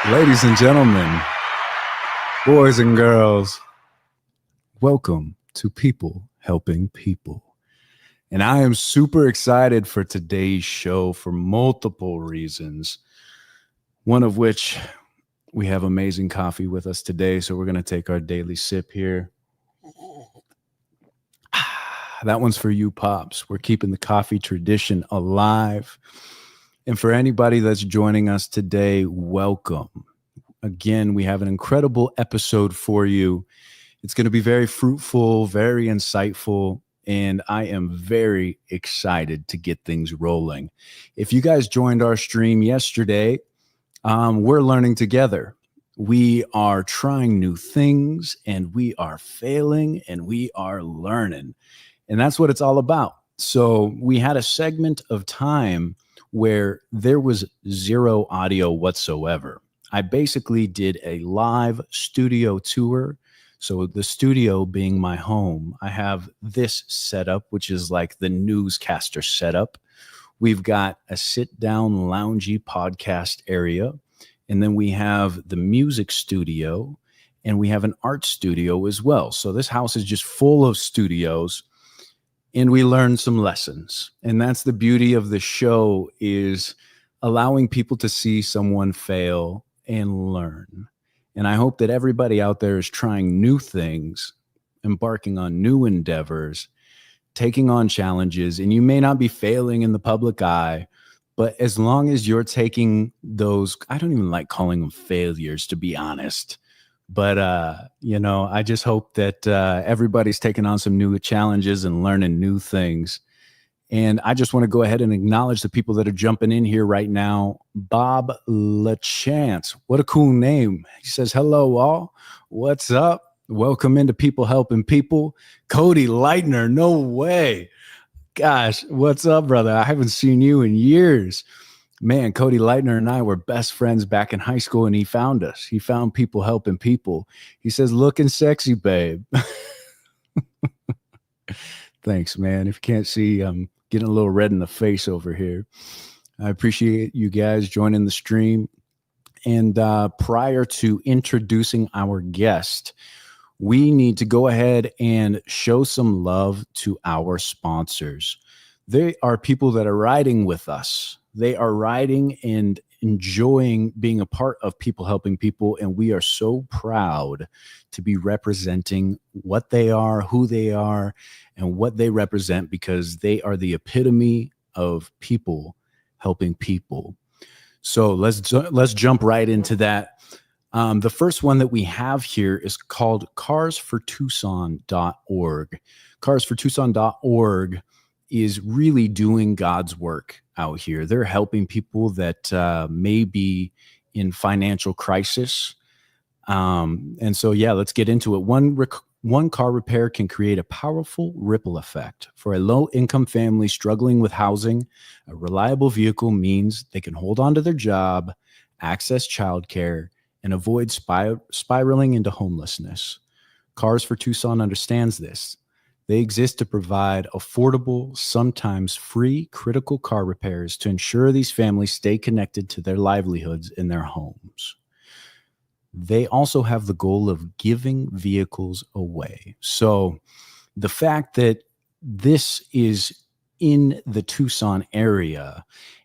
Ladies and gentlemen, boys and girls, welcome to People Helping People. And I am super excited for today's show for multiple reasons. One of which, we have amazing coffee with us today, so we're going to take our daily sip here. That one's for you, Pops. We're keeping the coffee tradition alive. And for anybody that's joining us today, welcome. Again, we have an incredible episode for you. It's going to be very fruitful, very insightful, and I am very excited to get things rolling. If you guys joined our stream yesterday, we're learning together. We are trying new things, and we are failing, and we are learning. And that's what it's all about. So we had a segment of time where there was zero audio whatsoever. I basically did a live studio tour. So the studio being my home, I have this setup, which is like the newscaster setup. We've got a sit-down loungy podcast area. And then we have the music studio, and we have an art studio as well. So this house is just full of studios, and we learned some lessons. And that's the beauty of the show, is allowing people to see someone fail and learn. And I hope that everybody out there is trying new things, embarking on new endeavors, taking on challenges. And you may not be failing in the public eye, but as long as you're taking those, I don't even like calling them failures, to be honest. But, I just hope that everybody's taking on some new challenges and learning new things. And I just want to go ahead and acknowledge the people that are jumping in here right now. Bob LaChance, what a cool name. He says, hello, all. What's up? Welcome into People Helping People. Cody Leitner, no way. Gosh, what's up, brother? I haven't seen you in years. Man, Cody Leitner and I were best friends back in high school, and he found us. He found People Helping People. He says, looking sexy, babe. Thanks, man. If you can't see, I'm getting a little red in the face over here. I appreciate you guys joining the stream. And prior to introducing our guest, we need to go ahead and show some love to our sponsors. They are people that are riding with us. They are riding and enjoying being a part of People Helping People, and we are so proud to be representing what they are, who they are, and what they represent, because they are the epitome of people helping people. So let's jump right into that. The first one that we have here is called carsfortucson.org. Carsfortucson.org is really doing God's work out here. They're helping people that may be in financial crisis. And so, let's get into it. One car repair can create a powerful ripple effect. For a low-income family struggling with housing, a reliable vehicle means they can hold on to their job, access childcare, and avoid spiraling into homelessness. Cars for Tucson understands this. They exist to provide affordable, sometimes free, critical car repairs to ensure these families stay connected to their livelihoods in their homes. They also have the goal of giving vehicles away. So the fact that this is in the Tucson area,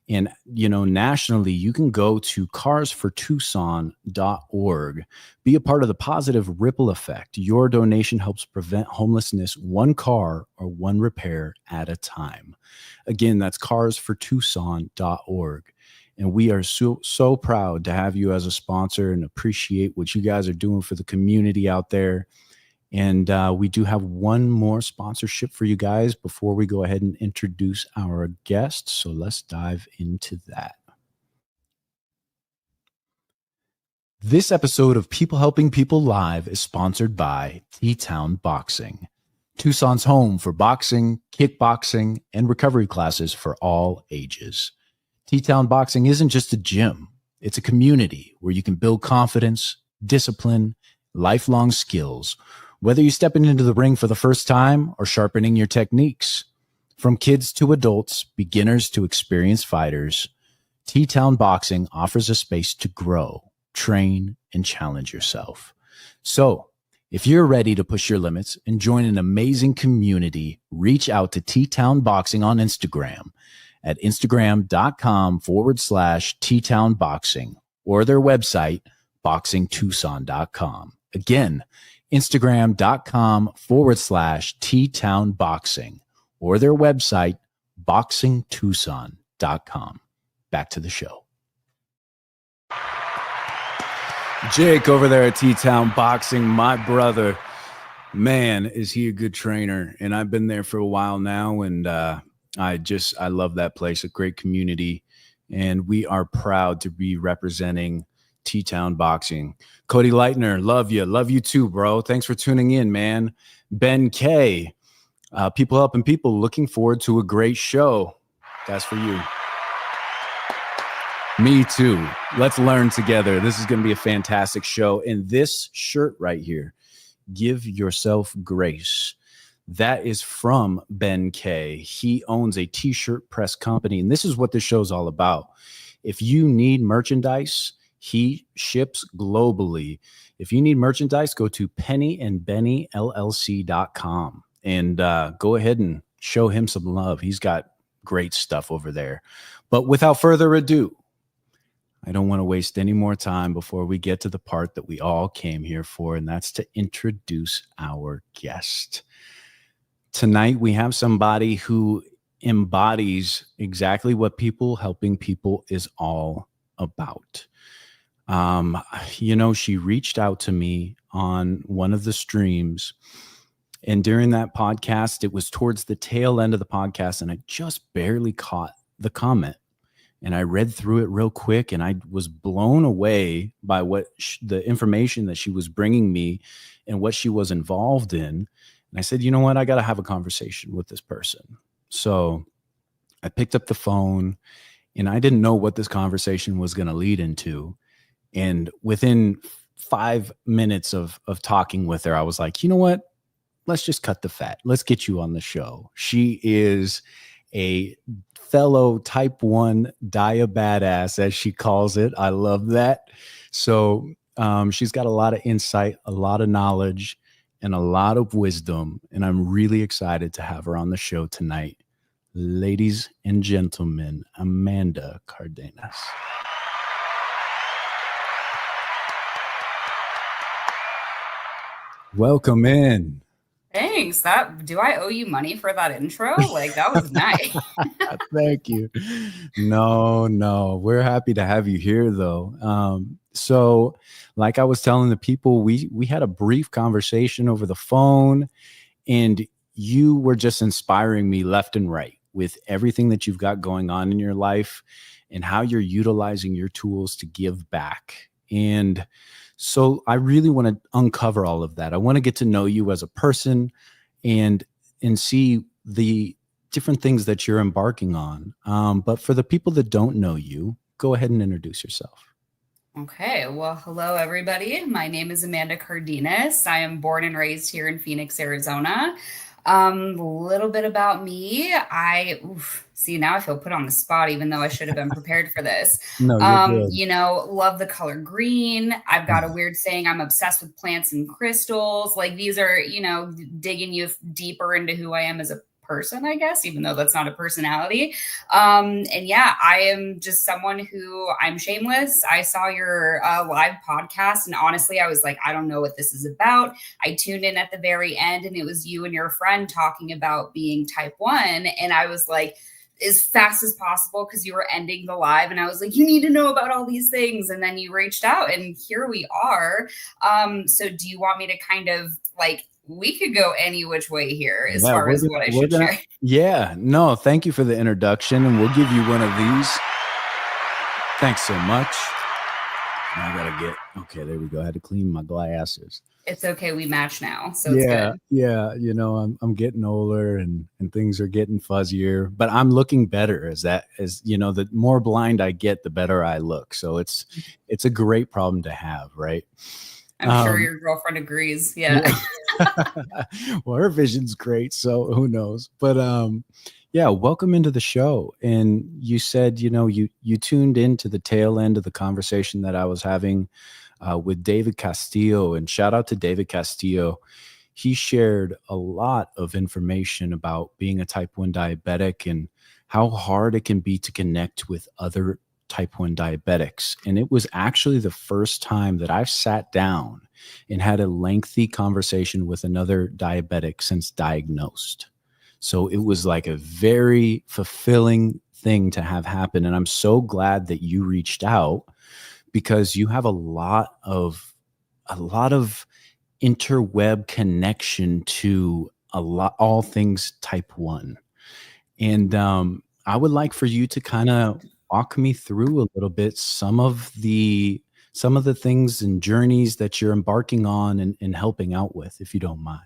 and, nationally, you can go to carsfortucson.org, be a part of the positive ripple effect. Your donation helps prevent homelessness, one car or one repair at a time. Again, that's carsfortucson.org. And we are so proud to have you as a sponsor and appreciate what you guys are doing for the community out there. And we do have one more sponsorship for you guys before we go ahead and introduce our guest. So let's dive into that. This episode of People Helping People Live is sponsored by T-Town Boxing, Tucson's home for boxing, kickboxing, and recovery classes for all ages. T-Town Boxing isn't just a gym. It's a community where you can build confidence, discipline, lifelong skills, whether you're stepping into the ring for the first time or sharpening your techniques. From kids to adults, beginners to experienced fighters, T-Town Boxing offers a space to grow, train, and challenge yourself. So if you're ready to push your limits and join an amazing community, reach out to T-Town Boxing on Instagram at Instagram.com/T-Town Boxing or their website, boxingtucson.com. Again, Instagram.com/T-Town Boxing or their website, boxingtucson.com. Back to the show. Jake over there at T-Town Boxing, my brother, man, is he a good trainer. And I've been there for a while now, and I love that place, a great community. And we are proud to be representing T-Town Boxing. Cody Leitner, love you too, bro. Thanks for tuning in, man. Ben K, People Helping People, looking forward to a great show. That's for you. Me too. Let's learn together. This is going to be a fantastic show. And this shirt right here, Give Yourself Grace, that is from Ben K. He owns a t-shirt press company, and this is what this show's all about. If you need merchandise, he ships globally. If you need merchandise, go to pennyandbennyllc.com and go ahead and show him some love. He's got great stuff over there. But without further ado, I don't want to waste any more time before we get to the part that we all came here for, and that's to introduce our guest. Tonight, we have somebody who embodies exactly what People Helping People is all about. She reached out to me on one of the streams, and during that podcast, it was towards the tail end of the podcast, and I just barely caught the comment. And I read through it real quick, and I was blown away by what the information that she was bringing me and what she was involved in. And I said, you know what? I got to have a conversation with this person. So I picked up the phone, and I didn't know what this conversation was going to lead into. And within 5 minutes of talking with her, I was like, you know what? Let's just cut the fat. Let's get you on the show. She is a fellow type 1 diabetic, as she calls it. I love that. So she's got a lot of insight, a lot of knowledge, and a lot of wisdom. And I'm really excited to have her on the show tonight. Ladies and gentlemen, Amanda Cardenas. Welcome in. Thanks. Do I owe you money for that intro? Like, that was nice. Thank you. No. We're happy to have you here, though. So like I was telling the people, we had a brief conversation over the phone, and you were just inspiring me left and right with everything that you've got going on in your life and how you're utilizing your tools to give back. And so I really want to uncover all of that. I want to get to know you as a person and see the different things that you're embarking on. But for the people that don't know you, go ahead and introduce yourself. Okay. Well, hello, everybody. My name is Amanda Cardenas. I am born and raised here in Phoenix, Arizona. A little bit about me. See, now I feel put on the spot, even though I should have been prepared for this. No, you're good. Love the color green. I've got a weird saying. I'm obsessed with plants and crystals. Like, these are, digging you deeper into who I am as a person, I guess, even though that's not a personality. I am just someone who, I'm shameless. I saw your live podcast, and honestly, I was like, I don't know what this is about. I tuned in at the very end, and it was you and your friend talking about being type 1. And I was like, as fast as possible, because you were ending the live, and I was like, you need to know about all these things. And then you reached out, and here we are. So do you want me to kind of we could go any which way here as far as what I should share. Yeah, no, thank you for the introduction, and we'll give you one of these. Thanks so much. Okay, there we go. I had to clean my glasses. It's okay. We match now. So it's good. Yeah. I'm getting older and things are getting fuzzier, but I'm looking better as the more blind I get, the better I look. So it's a great problem to have, right? I'm sure your girlfriend agrees. Yeah. Well, her vision's great, so who knows? But Yeah, welcome into the show. And you said, you tuned into the tail end of the conversation that I was having with David Castillo. And shout out to David Castillo. He shared a lot of information about being a type 1 diabetic and how hard it can be to connect with other type 1 diabetics. And it was actually the first time that I've sat down and had a lengthy conversation with another diabetic since diagnosed. So it was like a very fulfilling thing to have happen. And I'm so glad that you reached out because you have a lot of interweb connection to all things type 1. And I would like for you to kind of walk me through a little bit some of the things and journeys that you're embarking on and helping out with, if you don't mind.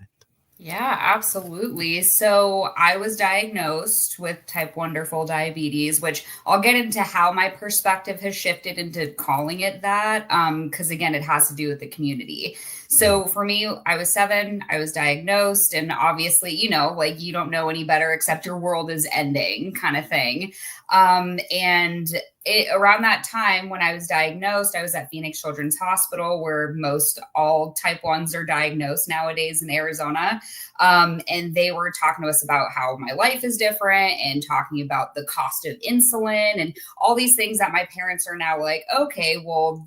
Yeah, absolutely. So I was diagnosed with type 1 wonderful diabetes, which I'll get into how my perspective has shifted into calling it that. Because again, it has to do with the community. So for me, I was 7, I was diagnosed, and obviously, like you don't know any better except your world is ending kind of thing. Around that time when I was diagnosed, I was at Phoenix Children's Hospital, where most all type 1s are diagnosed nowadays in Arizona. And they were talking to us about how my life is different and talking about the cost of insulin and all these things that my parents are now like, okay, well,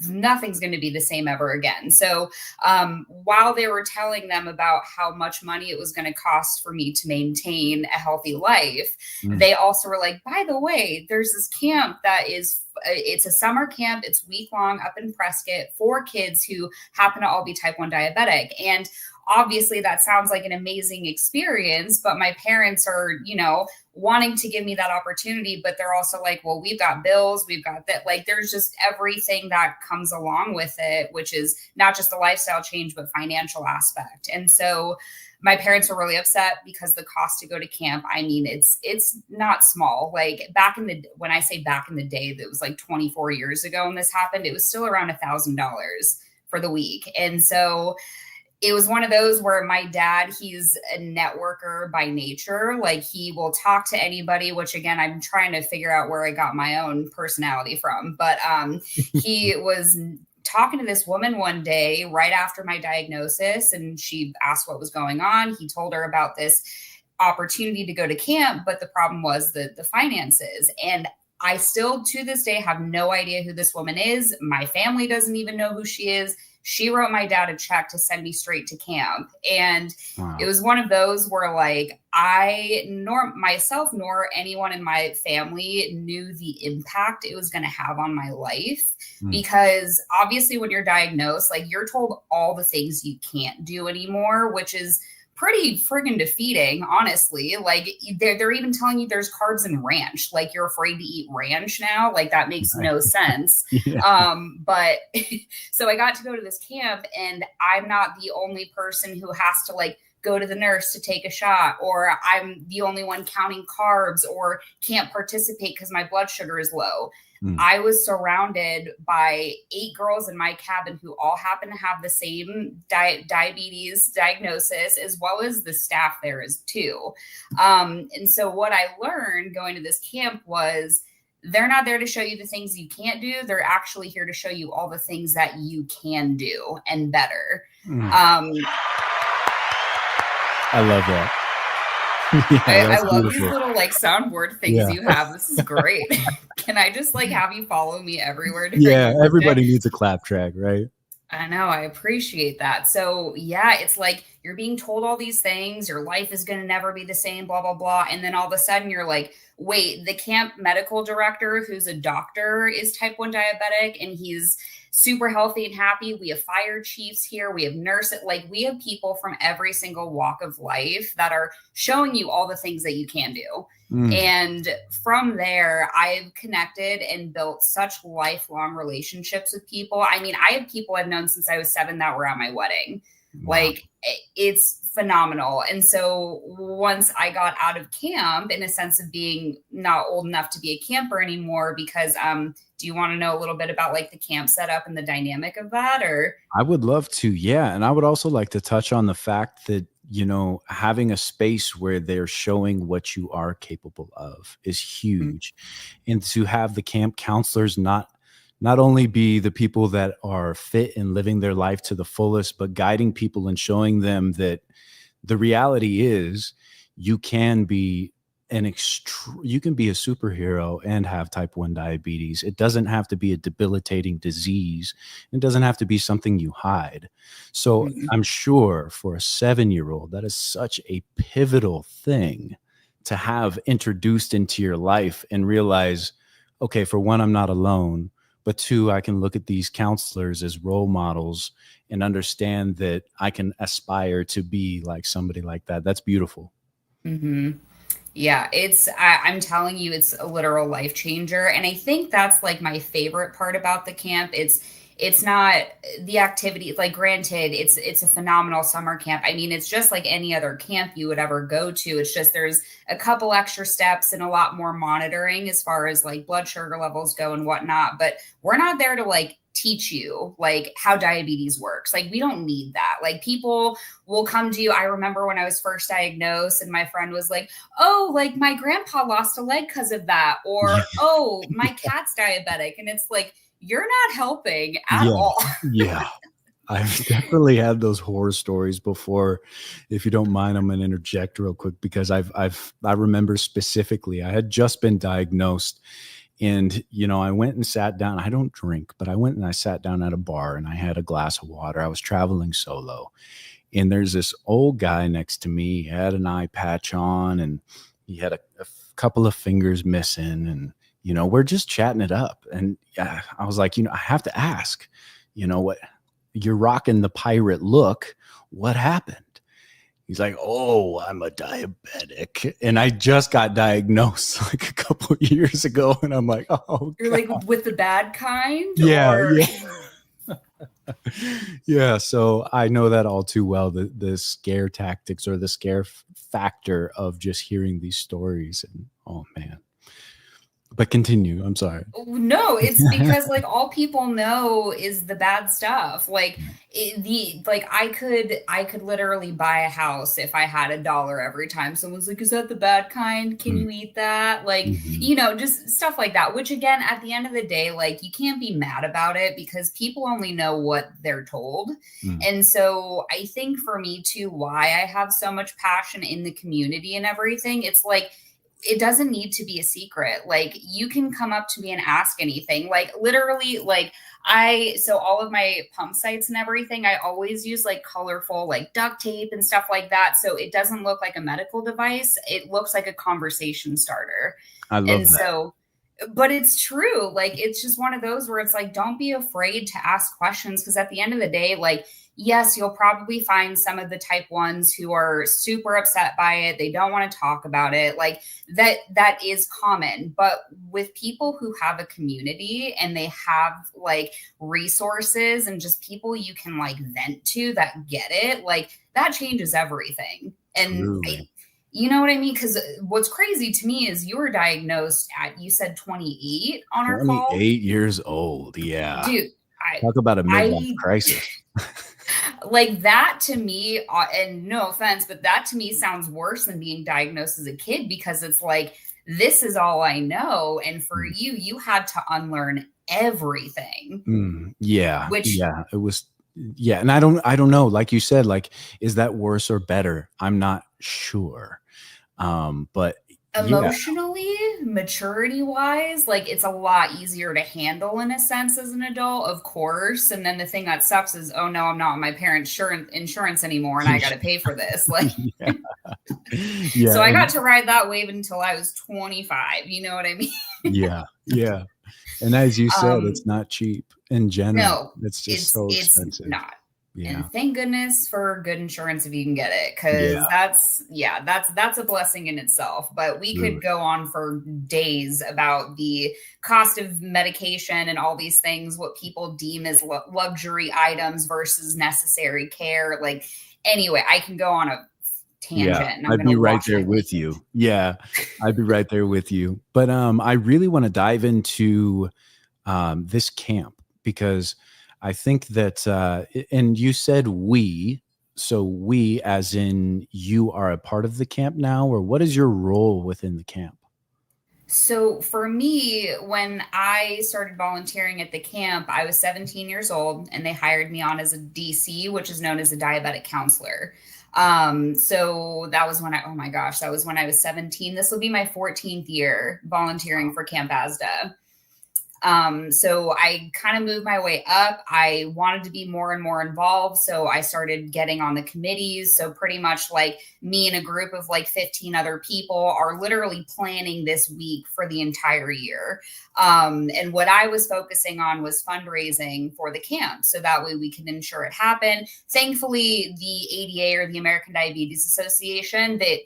nothing's going to be the same ever again. So while they were telling them about how much money it was going to cost for me to maintain a healthy life, they also were like, by the way, there's this camp it's a summer camp. It's week long up in Prescott for kids who happen to all be type 1 diabetic. And obviously that sounds like an amazing experience, but my parents are, wanting to give me that opportunity, but they're also like, well, we've got bills, we've got that. Like, there's just everything that comes along with it, which is not just the lifestyle change, but financial aspect. And so my parents were really upset because the cost to go to camp, I mean, it's not small. Like when I say back in the day, that was like 24 years ago when this happened, it was still around $1,000 for the week. And so it was one of those where my dad, he's a networker by nature. Like, he will talk to anybody, which again, I'm trying to figure out where I got my own personality from. But he was talking to this woman one day right after my diagnosis, and she asked what was going on. He told her about this opportunity to go to camp, but the problem was the finances. And I still to this day have no idea who this woman is. My family doesn't even know who she is. She wrote my dad a check to send me straight to camp. And It was one of those where like nor myself nor anyone in my family knew the impact it was going to have on my life. Because obviously when you're diagnosed, like, you're told all the things you can't do anymore, which is pretty friggin' defeating, honestly. Like, they're even telling you there's carbs in ranch. Like, you're afraid to eat ranch now. Like, that makes no sense. But so I got to go to this camp, and I'm not the only person who has to like go to the nurse to take a shot, or I'm the only one counting carbs or can't participate because my blood sugar is low. I was surrounded by 8 girls in my cabin who all happen to have the same diabetes diagnosis, as well as the staff there is too. And so what I learned going to this camp was they're not there to show you the things you can't do. They're actually here to show you all the things that you can do and better. I love that. I love these little like soundboard things you have. This is great. Can I just like have you follow me everywhere? Yeah, everybody needs a clap track, right? I know. I appreciate that. So yeah, it's like you're being told all these things. Your life is going to never be the same, blah, blah, blah. And then all of a sudden you're like, wait, the camp medical director, who's a doctor, is type 1 diabetic, and he's super healthy and happy. We have fire chiefs here. We have nurses. Like, we have people from every single walk of life that are showing you all the things that you can do. And from there, I've connected and built such lifelong relationships with people. I mean, I have people I've known since I was 7 that were at my wedding. Wow. Like, it's phenomenal. And so once I got out of camp, in a sense of being not old enough to be a camper anymore, because do you want to know a little bit about like the camp setup and the dynamic of that? Or I would love to. Yeah. And I would also like to touch on the fact that having a space where they're showing what you are capable of is huge. And to have the camp counselors not only be the people that are fit and living their life to the fullest, but guiding people and showing them that the reality is you can be you can be a superhero and have type 1 diabetes. It doesn't have to be a debilitating disease. It doesn't have to be something you hide. So I'm sure for a 7-year-old, that is such a pivotal thing to have introduced into your life and realize, okay, for one, I'm not alone, but two, I can look at these counselors as role models and understand that I can aspire to be like somebody like that. That's beautiful. Mm-hmm. Yeah, I'm telling you, it's a literal life changer. And I think that's like my favorite part about the camp. It's not the activity, like granted, it's a phenomenal summer camp. I mean, it's just like any other camp you would ever go to. It's just there's a couple extra steps and a lot more monitoring as far as like blood sugar levels go and whatnot. But we're not there to like teach you like how diabetes works. Like we don't need that. Like people will come to you. I remember when I was first diagnosed and my friend was like, oh, like my grandpa lost a leg because of that. Or, oh, my cat's diabetic. And it's like, you're not helping at all. Yeah. I've definitely had those horror stories before. If you don't mind, I'm going to interject real quick because I remember specifically, I had just been diagnosed. And, I went and sat down. I don't drink, but I went and I sat down at a bar and I had a glass of water. I was traveling solo. And there's this old guy next to me. He had an eye patch on and he had a couple of fingers missing. And, we're just chatting it up. And I was like, I have to ask, what, you're rocking the pirate look. What happened? He's like, oh, I'm a diabetic. And I just got diagnosed like a couple of years ago. And I'm like, oh, you're God. like with the bad kind? Yeah. Yeah. So I know that all too well, the scare tactics or the scare factor of just hearing these stories. And oh, man. But continue. I'm sorry. No, it's because like all people know is the bad stuff. Like I could literally buy a house if I had $1 every time someone's like, is that the bad kind? Can you eat that? Like, just stuff like that, which again, at the end of the day, like you can't be mad about it because people only know what they're told. And so I think for me too, why I have so much passion in the community and everything, it's like, it doesn't need to be a secret. Like you can come up to me and ask anything. Like literally, like so all of my pump sites and everything, I always use like colorful, like duct tape and stuff like that. So it doesn't look like a medical device. It looks like a conversation starter. I love that. So, but it's true. Like, it's just one of those where it's like, don't be afraid to ask questions. Because at the end of the day, like, yes, you'll probably find some of the type 1s who are super upset by it. They don't want to talk about it. Like that is common. But with people who have a community and they have like resources and just people you can like vent to that get it, like that changes everything. And you know what I mean? Because what's crazy to me is you were diagnosed at, you said 28 on our call. 28 years old. Yeah. Dude. Talk about a midlife crisis. Like that to me, and no offense, but that to me sounds worse than being diagnosed as a kid because it's like, this is all I know. And for you had to unlearn everything. Yeah. It was. Yeah. And I don't know, like you said, like, is that worse or better? I'm not sure. But emotionally, maturity wise, like it's a lot easier to handle in a sense as an adult, of course. And then the thing that sucks is, oh no, I'm not on my parents' insurance anymore and I got to pay for this. Like, so I got to ride that wave until I was 25. You know what I mean? Yeah. And as you said, it's not cheap in general. No, it's just so expensive. It's not. Yeah. And thank goodness for good insurance if you can get it, because that's a blessing in itself. But we could go on for days about the cost of medication and all these things, what people deem as luxury items versus necessary care. Like, anyway, I can go on a tangent. I'd be right there with you. Yeah, I'd be right there with you. But I really want to dive into this camp because I think that, and you said we, So we, as in you, are a part of the camp now, or what is your role within the camp? So for me, when I started volunteering at the camp, I was 17 years old and they hired me on as a DC, which is known as a diabetic counselor. So that was when oh my gosh, that was when I was 17. This will be my 14th year volunteering for Camp AZDA. So I kind of moved my way up. I wanted to be more and more involved. So I started getting on the committees. So pretty much like me and a group of like 15 other people are literally planning this week for the entire year. And what I was focusing on was fundraising for the camp. So that way we can ensure it happened. Thankfully, the ADA, or the American Diabetes Association, that,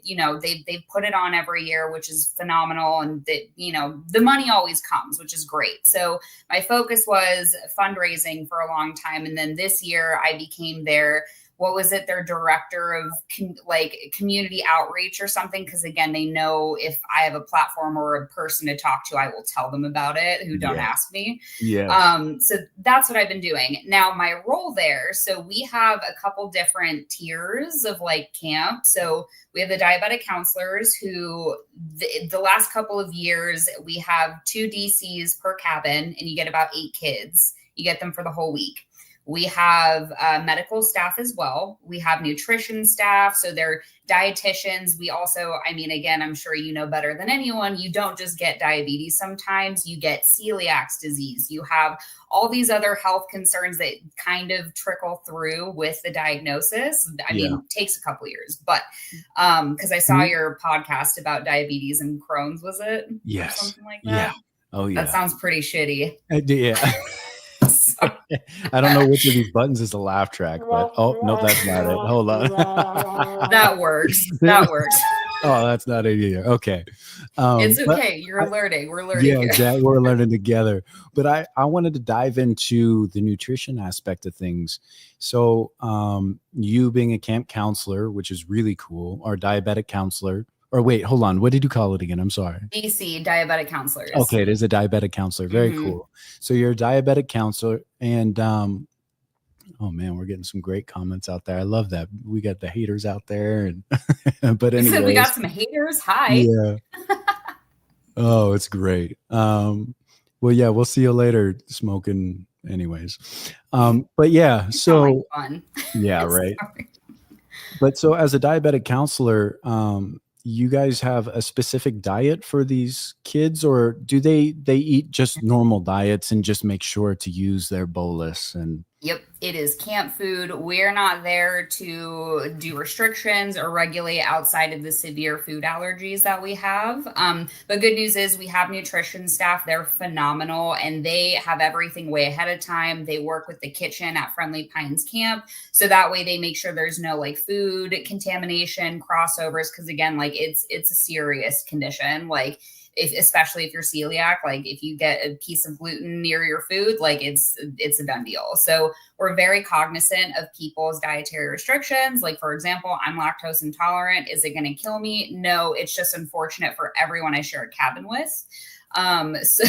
they've put it on every year, which is phenomenal. And that, the money always comes, which is great. So my focus was fundraising for a long time. And then this year I became their director of community outreach or something. Cause again, they know if I have a platform or a person to talk to, I will tell them about it, who don't ask me. Yeah. So that's what I've been doing. Now my role there. So we have a couple different tiers of like camp. So we have the diabetic counselors who the last couple of years, we have 2 DCs per cabin and you get about 8 kids. You get them for the whole week. We have medical staff as well. We have nutrition staff. So they're dietitians. We also, again, I'm sure you know better than anyone, you don't just get diabetes. Sometimes you get celiac disease. You have all these other health concerns that kind of trickle through with the diagnosis. It takes a couple years, but because I saw your podcast about diabetes and Crohn's, was it? Yes. Or something like that? Yeah. Oh, yeah. That sounds pretty shitty. Yeah. I don't know which of these buttons is a laugh track, but no, that's not it. Hold on. That works. That works. Oh, that's not it either. Okay. It's okay. You're learning. We're learning. Yeah, exactly. We're learning together. But I wanted to dive into the nutrition aspect of things. So you being a camp counselor, which is really cool, or diabetic counselor. Or wait, hold on. What did you call it again? I'm sorry. DC, diabetic counselors. Okay, it is a diabetic counselor. Very cool. So you're a diabetic counselor, and oh man, we're getting some great comments out there. I love that. We got the haters out there, and but anyway, we got some haters. Hi. Yeah. Oh, it's great. Well, yeah, we'll see you later. Smoking, anyways. But yeah, so fun. Yeah, right. But so as a diabetic counselor, you guys have a specific diet for these kids, or do they eat just normal diets and just make sure to use their bolus? And yep, it is camp food. We're not there to do restrictions or regulate outside of the severe food allergies that we have. But good news is we have nutrition staff. They're phenomenal and they have everything way ahead of time. They work with the kitchen at Friendly Pines Camp. So that way they make sure there's no like food contamination, crossovers. Cause again, like it's a serious condition. Like, especially if you're celiac, like if you get a piece of gluten near your food, like it's a done deal. So we're very cognizant of people's dietary restrictions. Like, for example, I'm lactose intolerant. Is it going to kill me? No, it's just unfortunate for everyone I share a cabin with. So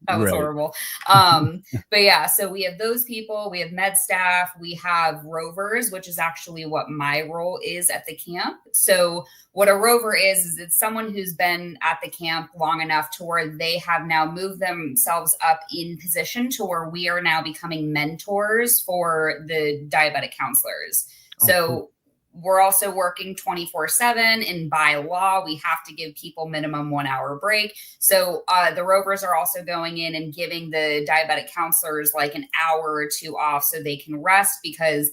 that was horrible. But yeah, so we have those people, we have med staff, we have rovers, which is actually what my role is at the camp. So what a rover is it's someone who's been at the camp long enough to where they have now moved themselves up in position to where we are now becoming mentors for the diabetic counselors. So we're also working 24/7, and by law, we have to give people minimum 1 hour break. So the rovers are also going in and giving the diabetic counselors like an hour or 2 off so they can rest, because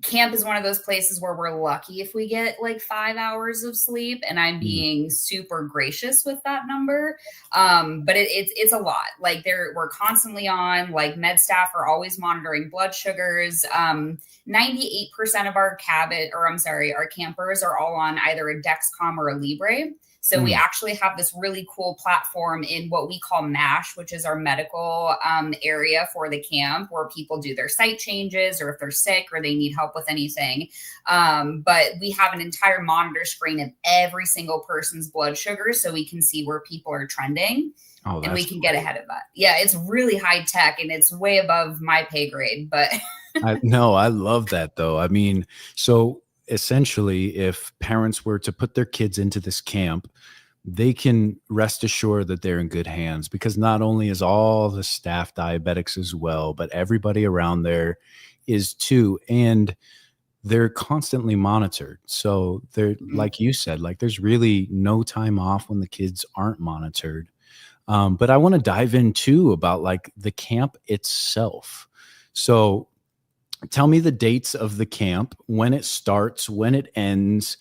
camp is one of those places where we're lucky if we get like 5 hours of sleep, and I'm being super gracious with that number. But it's a lot. Like we're constantly on, like med staff are always monitoring blood sugars. 98% of our our campers are all on either a Dexcom or a Libre. So we actually have this really cool platform in what we call MASH, which is our medical area for the camp, where people do their site changes or if they're sick or they need help with anything. But we have an entire monitor screen of every single person's blood sugar so we can see where people are trending. Oh, and we that's can get great. ahead of that. Yeah, it's really high tech and it's way above my pay grade, but No, I love that though. I mean, so essentially, if parents were to put their kids into this camp, they can rest assured that they're in good hands because not only is all the staff diabetics as well, but everybody around there is too. And they're constantly monitored. So they're, like you said, like there's really no time off when the kids aren't monitored. But I want to dive in too about like the camp itself. So tell me the dates of the camp, when it starts, when it ends.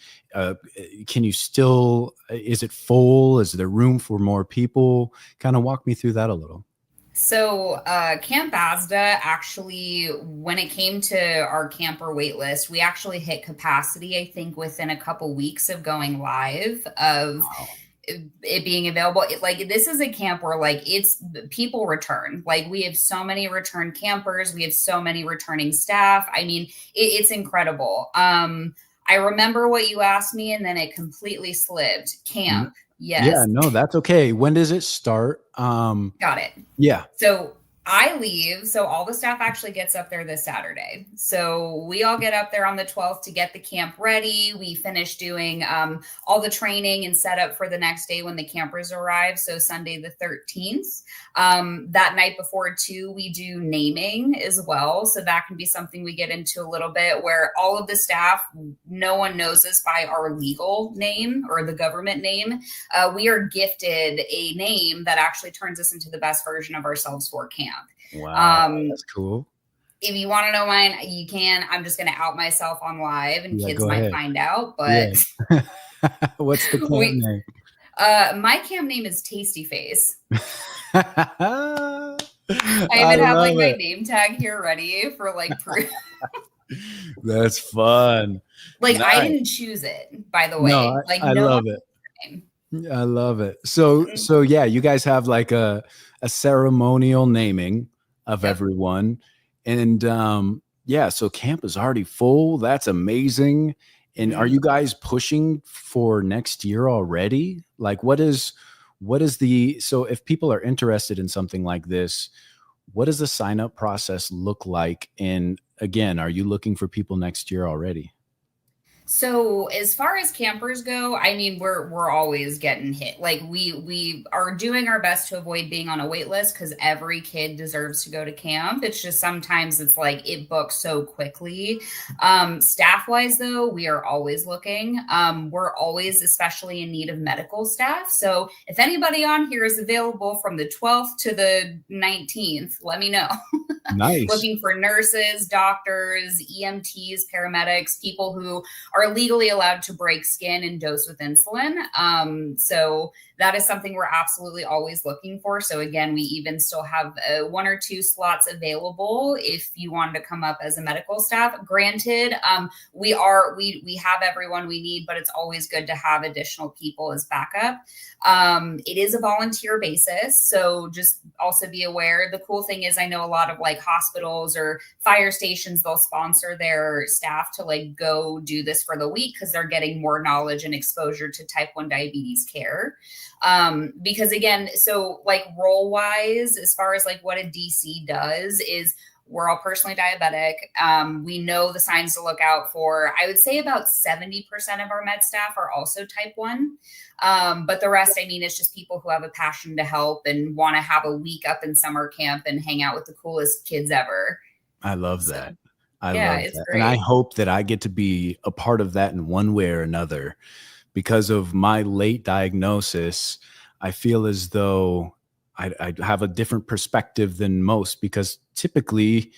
Can you still, is it full? Is there room for more people? Kind of walk me through that a little. so Camp AZDA actually, when it came to our camper wait list, we actually hit capacity, I think, within a couple weeks of going live of Wow. it being available. Like this is a camp where like it's people return. Like we have so many return campers, we have so many returning staff. I mean, it's incredible. I remember what you asked me, and then it completely slipped. Camp, Yeah, yes, no, that's okay. When does it start? got it. Yeah. So I leave. So all the staff actually gets up there this Saturday. So we all get up there on the 12th to get the camp ready. We finish doing all the training and setup for the next day when the campers arrive. So Sunday the 13th. That night before too, we do naming as well. So that can be something we get into a little bit where all of the staff, no one knows us by our legal name or the government name. We are gifted a name that actually turns us into the best version of ourselves for camp. Wow, that's cool. If you want to know mine, you can. I'm just going to out myself on live, and Yeah, kids go might ahead. find out. But Yeah. What's the camp we, name? my camp name is Tasty Face. I I even have like love my it. name tag here ready for like proof. That's fun. Like I Nice. didn't choose it, by the No, way. Like I no one love it. name. I love it. So yeah, you guys have like a ceremonial naming of Yep. everyone. And yeah, so camp is already full. That's amazing. And are Mhm. you guys pushing for next year already? Like what is the, so if people are interested in something like this, what does the sign up process look like? And again, are you looking for people next year already? So as far as campers go, I mean we're always getting hit. Like we are doing our best to avoid being on a wait list because every kid deserves to go to camp. It's just sometimes it's like it books so quickly. Staff wise though, we are always looking. We're always especially in need of medical staff. So if anybody on here is available from the 12th to the 19th, let me know. Nice. Looking for nurses, doctors, EMTs, paramedics, people who are legally allowed to break skin and dose with insulin. So that is something we're absolutely always looking for. So again, we even still have one or two slots available if you wanted to come up as a medical staff. Granted, we have everyone we need, but it's always good to have additional people as backup. It is a volunteer basis, so just also be aware. The cool thing is I know a lot of like hospitals or fire stations, they'll sponsor their staff to like go do this for the week because they're getting more knowledge and exposure to type 1 diabetes care. Because again, so like role wise, as far as like what a DC does is we're all personally diabetic. We know the signs to look out for. I would say about 70% of our med staff are also type 1. But the rest, I mean, it's just people who have a passion to help and want to have a week up in summer camp and hang out with the coolest kids ever. I love So, that. I yeah, love it's that. And I great. hope that I get to be a part of that in one way or another. Because of my late diagnosis, I feel as though I have a different perspective than most because typically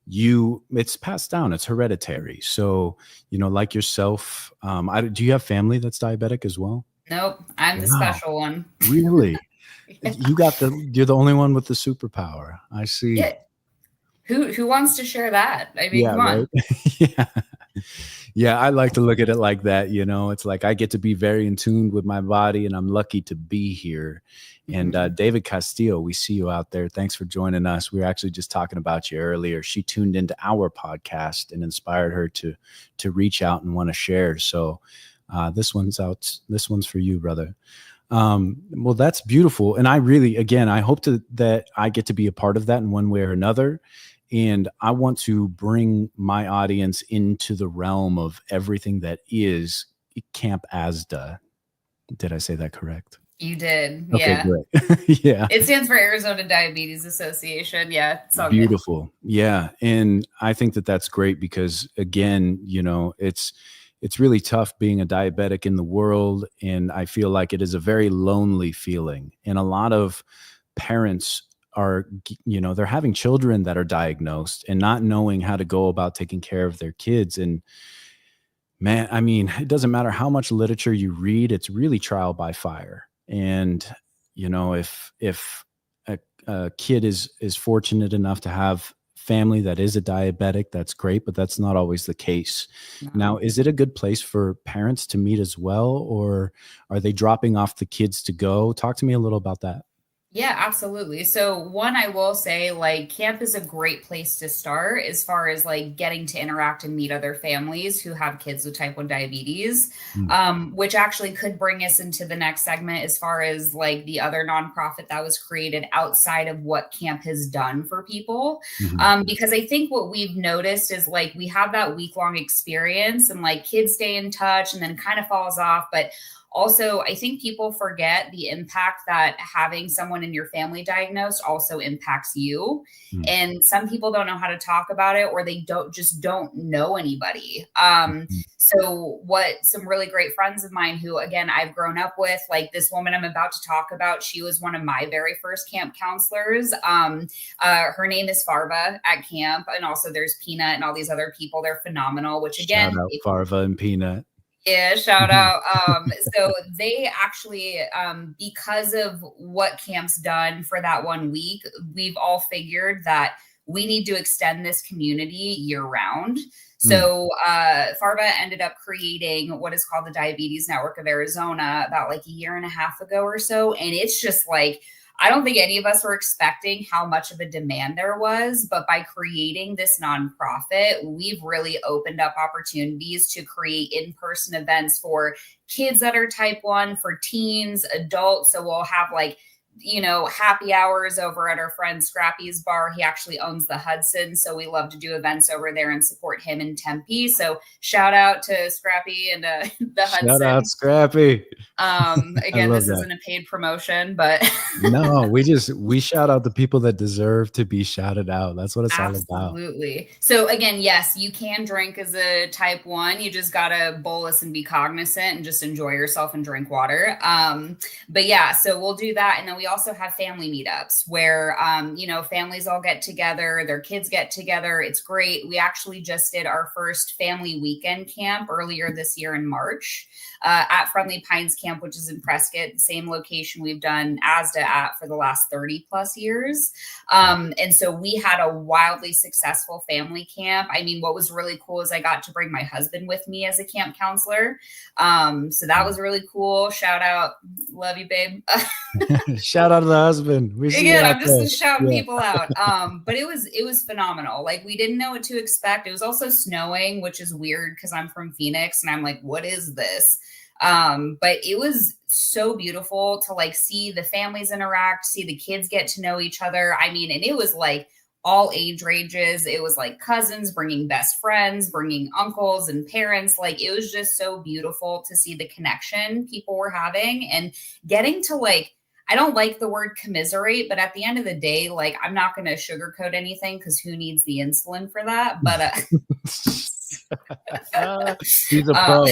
it's passed down, it's hereditary. So, like yourself, do you have family that's diabetic as well? Nope, I'm the Wow, special one. really? You're the only one with the superpower. I see. Yeah. Who wants to share that? I mean, Yeah, come right. on. Yeah. Yeah, I like to look at it like that, It's like I get to be very in tune with my body and I'm lucky to be here. And Mhm. David Castillo, we see you out there. Thanks for joining us. We were actually just talking about you earlier. She tuned into our podcast and inspired her to reach out and want to share. So this one's out. This one's for you, brother. Well, that's beautiful. And I really, again, I hope that I get to be a part of that in one way or another. And I want to bring my audience into the realm of everything that is Camp AZDA. Did I say that correct? You did. Okay, Yeah. great. Yeah. It stands for Arizona Diabetes Association. Yeah. It's all good. Beautiful. Yeah. And I think that that's great because again, it's really tough being a diabetic in the world. And I feel like it is a very lonely feeling. And a lot of parents are, they're having children that are diagnosed and not knowing how to go about taking care of their kids. And man, I mean, it doesn't matter how much literature you read, it's really trial by fire. And, if a kid is fortunate enough to have family that is a diabetic, that's great, but that's not always the case. Now, is it a good place for parents to meet as well, or are they dropping off the kids to go? Talk to me a little about that. Yeah, absolutely. So one, I will say like camp is a great place to start as far as like getting to interact and meet other families who have kids with type 1 diabetes, which actually could bring us into the next segment as far as like the other nonprofit that was created outside of what camp has done for people. Because I think what we've noticed is like we have that week-long experience and like kids stay in touch and then kind of falls off. But also, I think people forget the impact that having someone in your family diagnosed also impacts you. And some people don't know how to talk about it, or they don't know anybody. So what some really great friends of mine who, again, I've grown up with, like this woman I'm about to talk about, she was one of my very first camp counselors. Her name is Farva at camp. And also there's Peanut and all these other people. They're phenomenal, which again, Shout out Farva and Peanut. Yeah, shout out. So they actually, because of what camp's done for that 1 week, we've all figured that we need to extend this community year round. So Farva ended up creating what is called the Diabetes Network of Arizona about like a year and a half ago or so. And it's just like, I don't think any of us were expecting how much of a demand there was, but by creating this nonprofit, we've really opened up opportunities to create in-person events for kids that are type 1, for teens, adults. So we'll have like, happy hours over at our friend Scrappy's bar. He actually owns the Hudson. So we love to do events over there and support him in Tempe. So shout out to Scrappy and the Hudson. Shout out Scrappy. Again, this isn't a paid promotion, but no, we shout out the people that deserve to be shouted out. That's what it's all about. Absolutely. So again, yes, you can drink as a type 1. You just got to bolus and be cognizant and just enjoy yourself and drink water. But yeah, so we'll do that. And then we also have family meetups where, families all get together, their kids get together. It's great. We actually just did our first family weekend camp earlier this year in March. At Friendly Pines Camp, which is in Prescott, the same location we've done AZDA at for the last 30 plus years. And so we had a wildly successful family camp. I mean, what was really cool is I got to bring my husband with me as a camp counselor. So that was really cool. Shout out. Love you, babe. Shout out to the husband. Again, I'm just shouting people out. But it was phenomenal. Like we didn't know what to expect. It was also snowing, which is weird because I'm from Phoenix and I'm like, what is this? But it was so beautiful to like see the families interact, see the kids get to know each other. I mean, and it was like all age ranges. It was like cousins bringing best friends, bringing uncles and parents. Like it was just so beautiful to see the connection people were having and getting to like, I don't like the word commiserate, but at the end of the day, like I'm not going to sugarcoat anything because who needs the insulin for that? But he's a pro.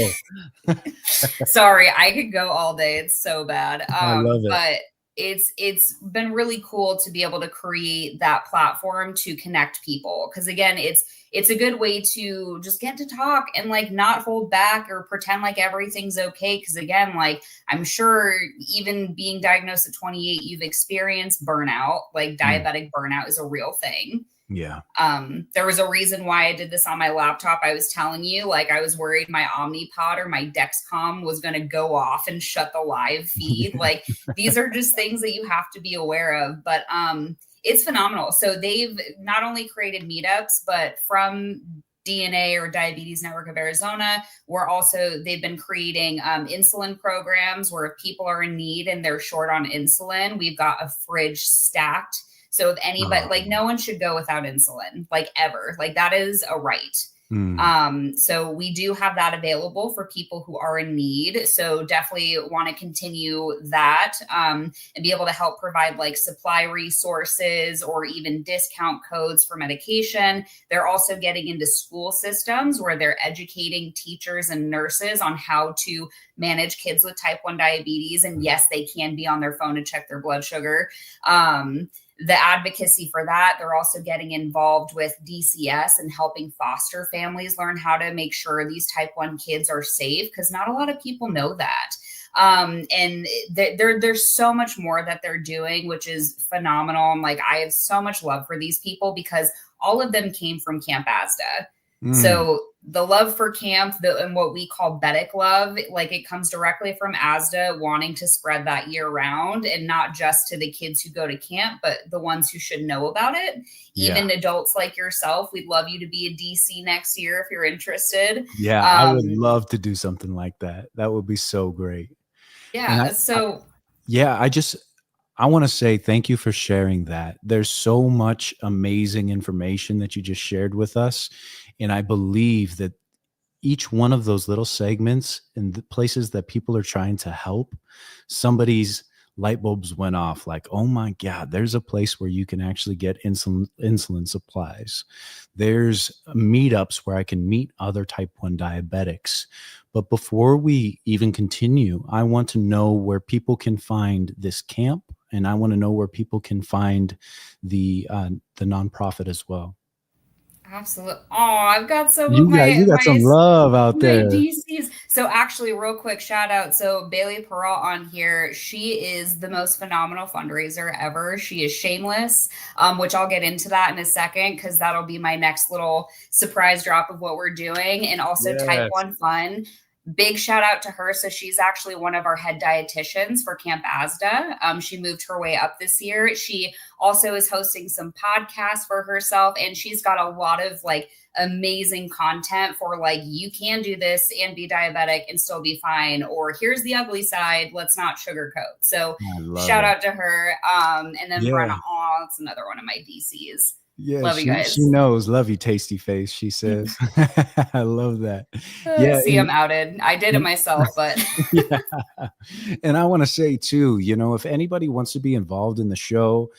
Sorry, I could go all day. It's so bad. I love it. But it's been really cool to be able to create that platform to connect people. Because again, it's a good way to just get to talk and like not hold back or pretend like everything's okay. Because again, like I'm sure even being diagnosed at 28, you've experienced burnout. Like diabetic burnout is a real thing. Yeah. There was a reason why I did this on my laptop. I was telling you, like, I was worried my Omnipod or my Dexcom was going to go off and shut the live feed. Like, these are just things that you have to be aware of. But it's phenomenal. So they've not only created meetups, but from DNA or Diabetes Network of Arizona. They've been creating insulin programs where if people are in need and they're short on insulin, we've got a fridge stacked. So if anybody, like no one should go without insulin, like ever, like that is a right. So we do have that available for people who are in need. So definitely want to continue that, and be able to help provide like supply resources or even discount codes for medication. They're also getting into school systems where they're educating teachers and nurses on how to manage kids with type 1 diabetes. And yes, they can be on their phone to check their blood sugar. The advocacy for that, they're also getting involved with DCS and helping foster families learn how to make sure these type 1 kids are safe, because not a lot of people know that. And there's so much more that they're doing, which is phenomenal. And like, I have so much love for these people because all of them came from Camp AZDA. So the love for camp, and what we call diabetic love, like it comes directly from AZDA wanting to spread that year round, and not just to the kids who go to camp, but the ones who should know about it. Even adults like yourself, we'd love you to be a DC next year if you're interested. Yeah, I would love to do something like that. That would be so great. Yeah. I want to say thank you for sharing that. There's so much amazing information that you just shared with us. And I believe that each one of those little segments and the places that people are trying to help, somebody's light bulbs went off like, oh my God, there's a place where you can actually get insulin supplies. There's meetups where I can meet other type 1 diabetics. But before we even continue, I want to know where people can find this camp, and I want to know where people can find the nonprofit as well. Absolutely. Oh, I've got some you got some love out there. DCs. So actually, real quick shout out. So Bailey Pearl on here, she is the most phenomenal fundraiser ever. She is shameless, which I'll get into that in a second, because that'll be my next little surprise drop of what we're doing. And also Type 1 Fun. Big shout out to her. So she's actually one of our head dietitians for Camp AZDA. She moved her way up this year. She also is hosting some podcasts for herself, and she's got a lot of like amazing content for like, you can do this and be diabetic and still be fine, or here's the ugly side, let's not sugarcoat. So shout out to her. And then Brenna, that's another one of my DCs. Yeah, love you guys. She knows. Love you, tasty face, she says. I love that. See, I'm outed. I did it myself, but And I want to say too, if anybody wants to be involved in the show,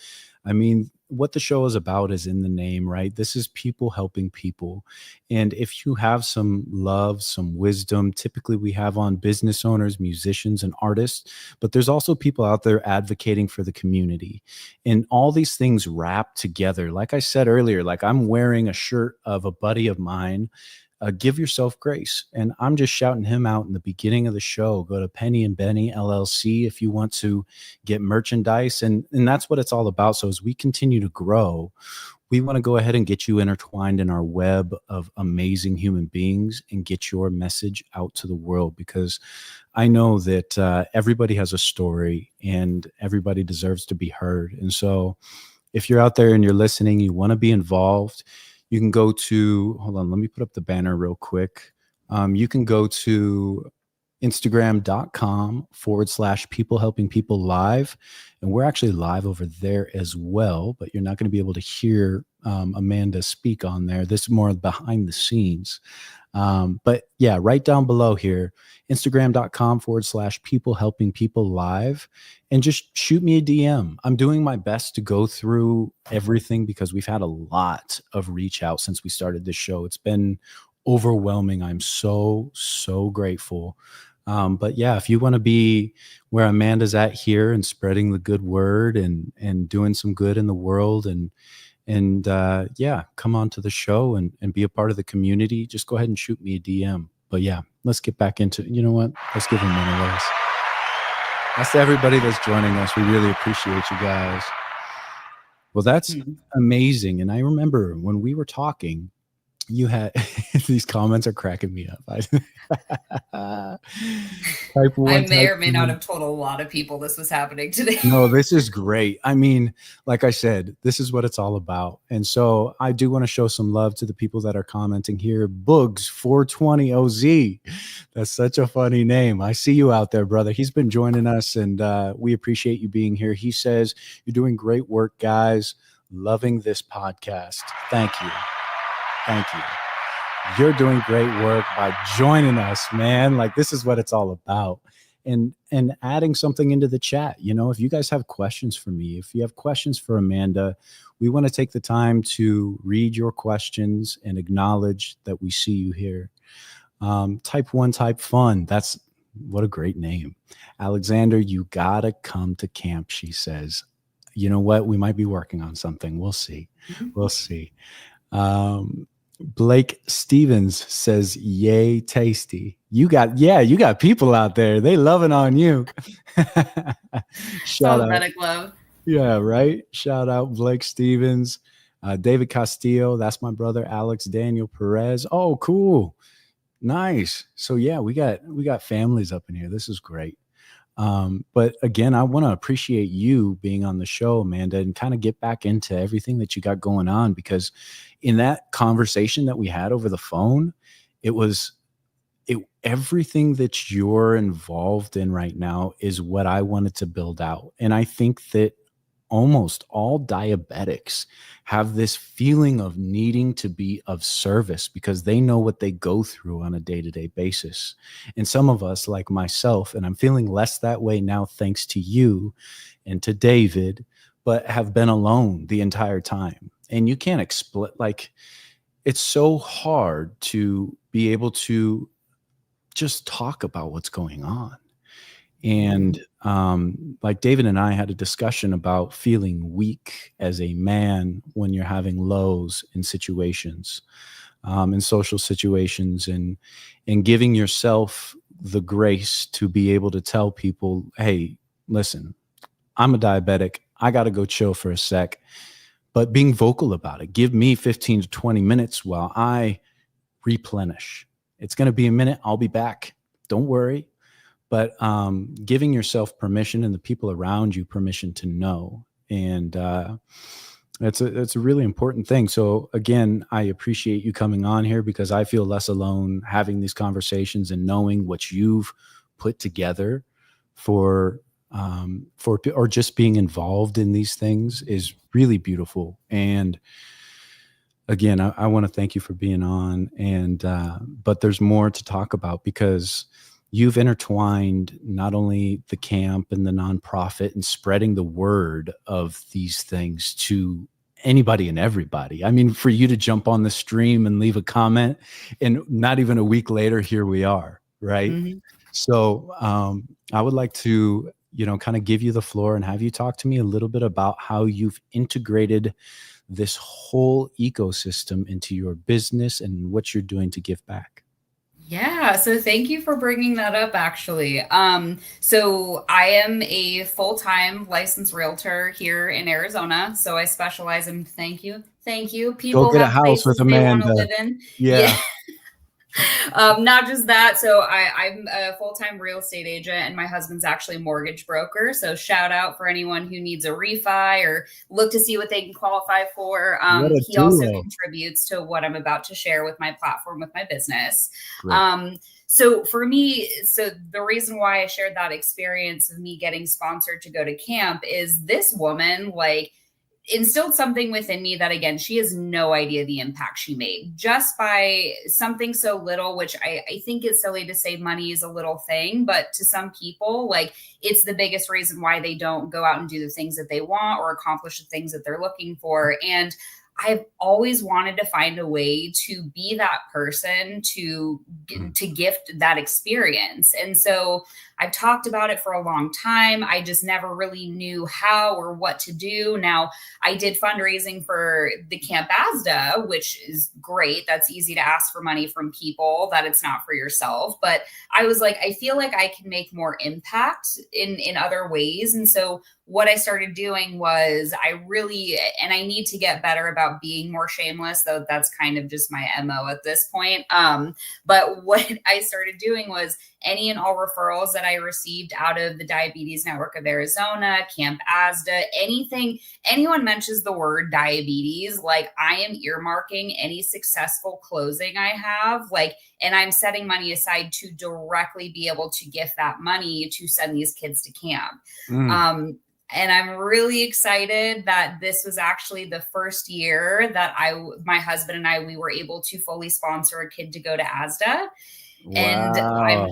I mean, what the show is about is in the name, right? This is people helping people. And if you have some love, some wisdom, typically we have on business owners, musicians, and artists, but there's also people out there advocating for the community. And all these things wrap together. Like I said earlier, like I'm wearing a shirt of a buddy of mine. Give yourself grace. And I'm just shouting him out in the beginning of the show. Go to Penny and Benny LLC if you want to get merchandise. And that's what it's all about. So as we continue to grow, we want to go ahead and get you intertwined in our web of amazing human beings and get your message out to the world, because I know that everybody has a story and everybody deserves to be heard. And so if you're out there and you're listening, you want to be involved, you can go to, hold on, let me put up the banner real quick. You can go to Instagram.com/people helping people live. And we're actually live over there as well, but you're not going to be able to hear Amanda speak on there. This is more behind the scenes. But yeah, right down below here, Instagram.com/people helping people live, and just shoot me a DM. I'm doing my best to go through everything because we've had a lot of reach out since we started this show. It's been overwhelming. I'm so grateful. But yeah, if you want to be where Amanda's at here and spreading the good word and doing some good in the world and yeah, come on to the show and be a part of the community, just go ahead and shoot me a DM. But yeah, let's get back into, you know what? Let's give him one of those. That's to everybody that's joining us. We really appreciate you guys. Well, that's amazing. And I remember when we were talking, You had these comments are cracking me up. Type I one, may type or may not two. have told a lot of people this was happening today. No, this is great. I mean, like I said, this is what it's all about. And so I do want to show some love to the people that are commenting here. Boogs 420 OZ. That's such a funny name. I see you out there, brother. He's been joining us, and we appreciate you being here. He says, "You're doing great work, guys. Loving this podcast." Thank you. Thank you. You're doing great work by joining us, man. Like, this is what it's all about. And adding something into the chat. You know, if you guys have questions for me, if you have questions for Amanda, we want to take the time to read your questions and acknowledge that we see you here. Type one, type fun. That's what a great name. Alexander, you gotta come to camp, she says. You know what? We might be working on something. We'll see. We'll see. Blake Stevens says, "Yay, tasty." You got people out there. They loving on you. Shout out. Diabetic love. Yeah, right. Shout out Blake Stevens. David Castillo. That's my brother, Alex Daniel Perez. Oh, cool. Nice. So yeah, we got families up in here. This is great. But again, I want to appreciate you being on the show, Amanda, and kind of get back into everything that you got going on, because in that conversation that we had over the phone, everything that you're involved in right now is what I wanted to build out. And I think that almost all diabetics have this feeling of needing to be of service because they know what they go through on a day-to-day basis. And some of us, like myself, and I'm feeling less that way now thanks to you and to David, but have been alone the entire time. And you can't explain, like, it's so hard to be able to just talk about what's going on. And like David and I had a discussion about feeling weak as a man when you're having lows in situations, in social situations, and giving yourself the grace to be able to tell people, hey, listen, I'm a diabetic. I got to go chill for a sec, but being vocal about it. Give me 15 to 20 minutes while I replenish. It's going to be a minute. I'll be back. Don't worry. But giving yourself permission and the people around you permission to know. And it's a really important thing. So again, I appreciate you coming on here because I feel less alone having these conversations and knowing what you've put together for or just being involved in these things is really beautiful. And again, I want to thank you for being on. And but there's more to talk about because you've intertwined not only the camp and the nonprofit and spreading the word of these things to anybody and everybody. I mean, for you to jump on the stream and leave a comment and not even a week later, here we are, right? Mm-hmm. So I would like to, kind of give you the floor and have you talk to me a little bit about how you've integrated this whole ecosystem into your business and what you're doing to give back. Yeah. So thank you for bringing that up, actually. So I am a full-time licensed realtor here in Arizona. So I specialize in, thank you. People go get have a house with Amanda. They want to live in. Yeah. Not just that. So I'm a full-time real estate agent and my husband's actually a mortgage broker. So shout out for anyone who needs a refi or look to see what they can qualify for. He also contributes to what I'm about to share with my platform, with my business. So for me, the reason why I shared that experience of me getting sponsored to go to camp is this woman, instilled something within me that, again, she has no idea the impact she made just by something so little, which I think is silly to say money is a little thing, but to some people, it's the biggest reason why they don't go out and do the things that they want or accomplish the things that they're looking for. And I've always wanted to find a way to be that person to gift that experience. And so I've talked about it for a long time. I just never really knew how or what to do. Now, I did fundraising for the Camp AZDA, which is great. That's easy to ask for money from people, that it's not for yourself. But I was like, I feel like I can make more impact in other ways. And so what I started doing was and I need to get better about being more shameless, though that's kind of just my MO at this point. But what I started doing was any and all referrals that I received out of the Diabetes Network of Arizona, Camp AZDA, anyone mentions the word diabetes, like I am earmarking any successful closing I have, and I'm setting money aside to directly be able to gift that money to send these kids to camp. And I'm really excited that this was actually the first year that my husband and we were able to fully sponsor a kid to go to AZDA. Wow.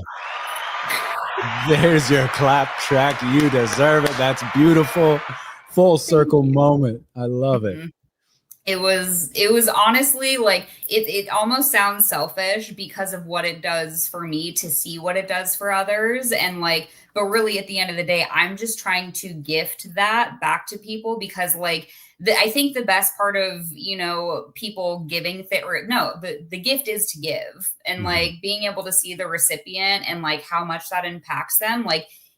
There's your clap track. You deserve it. That's beautiful. Full circle moment. I love it. It was honestly like, it almost sounds selfish because of what it does for me to see what it does for others. And but really at the end of the day, I'm just trying to gift that back to people, because I think the best part of, people giving the gift is to give, and being able to see the recipient and how much that impacts them.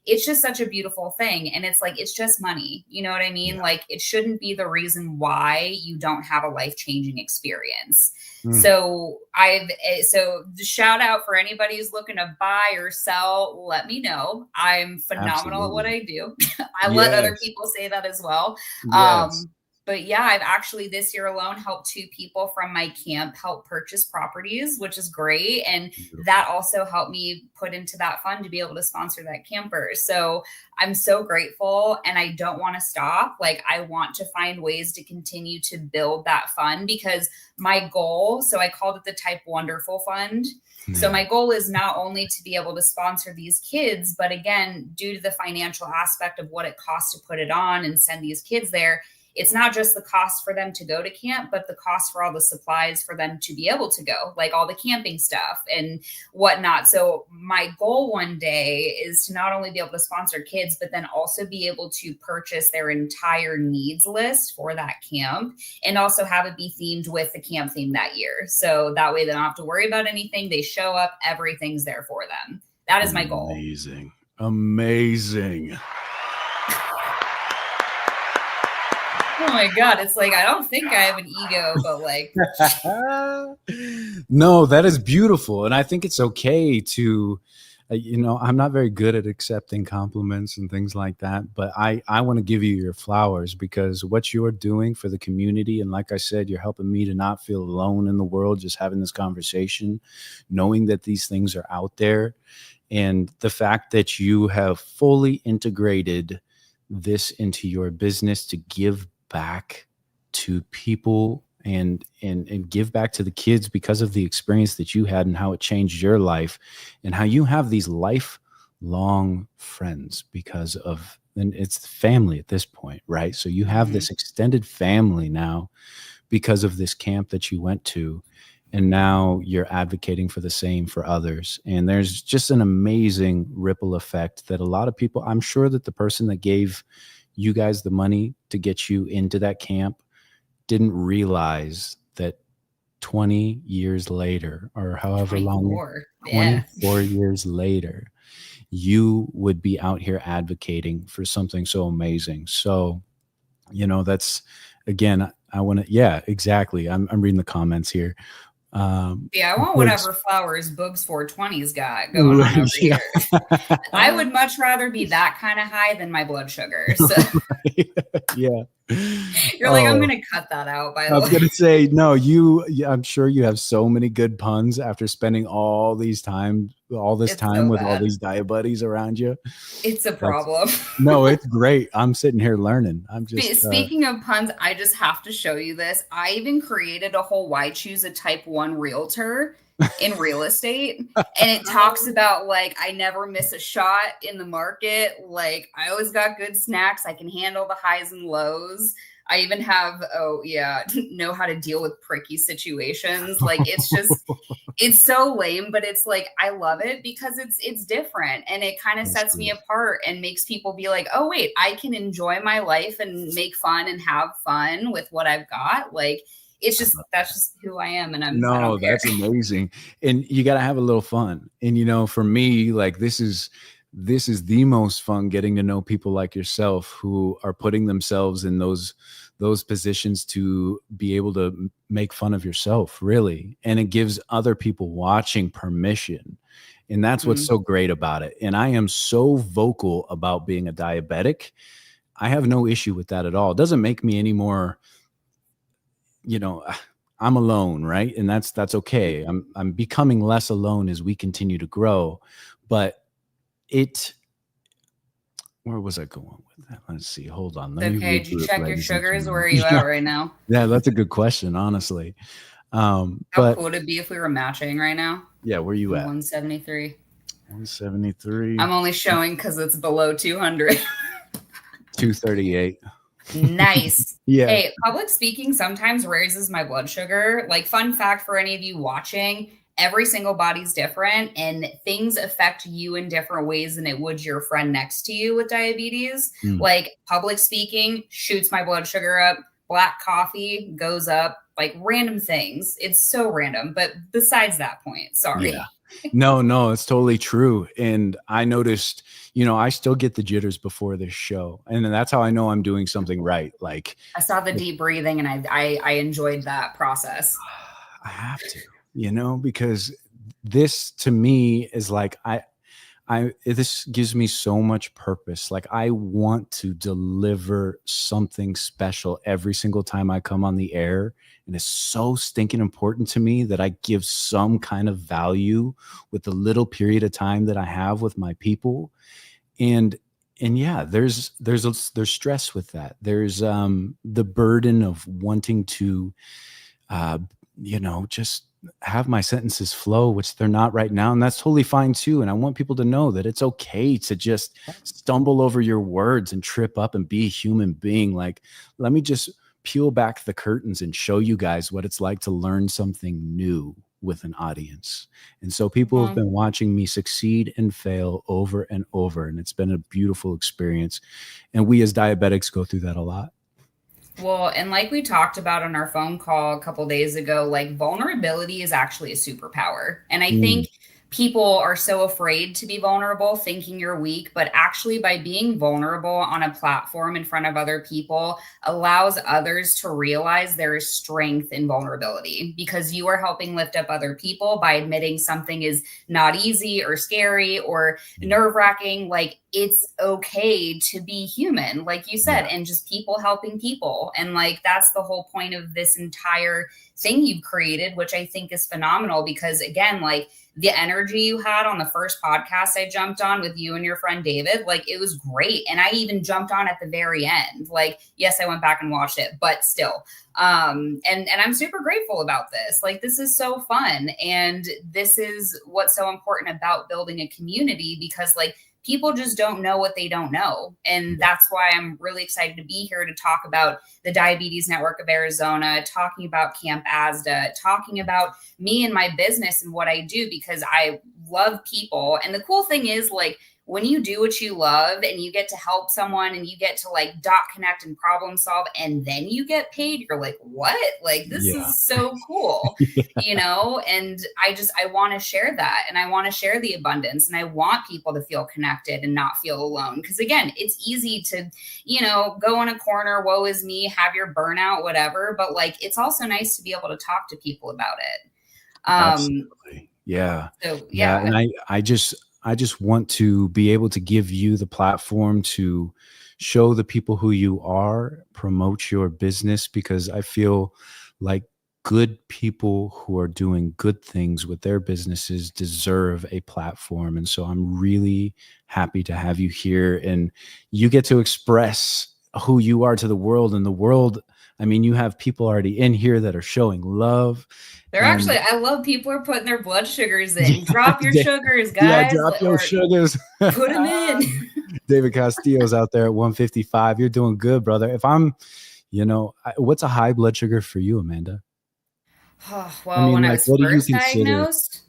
It's just such a beautiful thing. And it's just money. You know what I mean? Yeah. It shouldn't be the reason why you don't have a life-changing experience. So the shout out for anybody who's looking to buy or sell, let me know. I'm phenomenal at what I do. I let other people say that as well. Yes. But yeah, I've actually this year alone helped 2 people from my camp help purchase properties, which is great. And that also helped me put into that fund to be able to sponsor that camper. So I'm so grateful, and I don't want to stop. I want to find ways to continue to build that fund, because my goal, so I called it the Type Wonderful Fund. So my goal is not only to be able to sponsor these kids, but again, due to the financial aspect of what it costs to put it on and send these kids there, it's not just the cost for them to go to camp, but the cost for all the supplies for them to be able to go, all the camping stuff and whatnot. So my goal one day is to not only be able to sponsor kids, but then also be able to purchase their entire needs list for that camp, and also have it be themed with the camp theme that year. So that way they don't have to worry about anything. They show up, everything's there for them. That is my goal. Amazing. Oh my God. It's I don't think I have an ego, but no, that is beautiful. And I think it's okay to, I'm not very good at accepting compliments and things like that, but I want to give you your flowers, because what you're doing for the community, and like I said, you're helping me to not feel alone in the world, just having this conversation, knowing that these things are out there, and the fact that you have fully integrated this into your business to give back to people and give back to the kids because of the experience that you had and how it changed your life, and how you have these lifelong friends because of, and it's family at this point, right? So you have this extended family now because of this camp that you went to, and now you're advocating for the same for others. And there's just an amazing ripple effect that a lot of people, I'm sure that the person that gave you guys the money to get you into that camp didn't realize that 20 years later, or however 24, long, 24 years later, you would be out here advocating for something so amazing. So, that's, again, I want to, exactly. I'm reading the comments here. I want whatever flowers Boogs 420's got going on over here. I would much rather be that kind of high than my blood sugar. So. Yeah. You're I'm going to cut that out, by the way. I was going to say, no, I'm sure you have so many good puns after spending all this time with all these diabetes around you. It's a problem. No, it's great. I'm sitting here learning. I'm just speaking of puns, I just have to show you this. I even created a whole why choose a type 1 realtor in real estate, and it talks about I never miss a shot in the market. I always got good snacks. I can handle the highs and lows. I even have, know how to deal with pricky situations. Like, it's just, it's so lame, but it's like, I love it because it's different, and it kind of sets me apart and makes people be like, oh wait, I can enjoy my life and make fun and have fun with what I've got. Like, it's just, that's just who I am. And I don't care. That's amazing. And you got to have a little fun. And, you know, for me, like, this is the most fun, getting to know people like yourself who are putting themselves in those positions to be able to make fun of yourself, really. And it gives other people watching permission. And that's what's so great about it. And I am so vocal about being a diabetic. I have no issue with that at all. It doesn't make me any more, you know, I'm alone, right? And that's okay. I'm becoming less alone as we continue to grow. But where was I going with that? Let's see. Hold on. Okay. Did you check your sugars? Where are you at right now? Yeah, that's a good question, honestly. How cool would it be if we were matching right now? Yeah, where are you at? 173. 173. I'm only showing because it's below 200. 238. Nice. Yeah. Hey, public speaking sometimes raises my blood sugar. Like, fun fact for any of you watching, every single body's different, and things affect you in different ways than it would your friend next to you with diabetes. Like, public speaking shoots my blood sugar up. Black coffee goes up. Like, random things. It's so random. But besides that point, sorry. Yeah. No, it's totally true. And I noticed, you know, I still get the jitters before this show. And that's how I know I'm doing something right. Like, I saw the deep breathing, and I enjoyed that process. I have to, you know, because this to me is like, this gives me so much purpose. Like, I want to deliver something special every single time I come on the air. And it's so stinking important to me that I give some kind of value with the little period of time that I have with my people. And yeah, there's stress with that. There's the burden of wanting to, you know, just have my sentences flow, which they're not right now. And that's totally fine too. And I want people to know that it's okay to just stumble over your words and trip up and be a human being. Like, let me just peel back the curtains and show you guys what it's like to learn something new with an audience. And so people have been watching me succeed and fail over and over. And it's been a beautiful experience. And we as diabetics go through that a lot. Well, and like we talked about on our phone call a couple days ago, like, vulnerability is actually a superpower. And I think people are so afraid to be vulnerable, thinking you're weak, but actually by being vulnerable on a platform in front of other people allows others to realize there is strength in vulnerability, because you are helping lift up other people by admitting something is not easy or scary or nerve-wracking. Like, it's okay to be human, like you said, and just people helping people. And like, that's the whole point of this entire thing you've created, which I think is phenomenal, because again, like, the energy you had on the first podcast I jumped on with you and your friend David, like, it was great. And I even jumped on at the very end. Like, yes, I went back and watched it, but still. And I'm super grateful about this. Like, this is so fun. And this is what's so important about building a community, because like, people just don't know what they don't know. And that's why I'm really excited to be here to talk about the Diabetes Network of Arizona, talking about Camp AZDA, talking about me and my business and what I do, because I love people. And the cool thing is, like, when you do what you love and you get to help someone and you get to like dot connect and problem solve, and then you get paid, you're like, what? Like, this is so cool, you know? And I want to share that, and I want to share the abundance, and I want people to feel connected and not feel alone. Cause again, it's easy to, you know, go in a corner, woe is me, have your burnout, whatever. But like, it's also nice to be able to talk to people about it. Absolutely. Yeah. So, yeah. And I just want to be able to give you the platform to show the people who you are, promote your business, because I feel like good people who are doing good things with their businesses deserve a platform. And so I'm really happy to have you here, and you get to express who you are to the world. And the world, I mean, you have people already in here that are showing love. They're actually, I love people are putting their blood sugars in. Drop your sugars, guys. Yeah, drop your sugars. Put them in. David Castillo's out there at 155. You're doing good, brother. If I'm, What's a high blood sugar for you, Amanda? I Well, mean, when I like, was what do you first consider? diagnosed,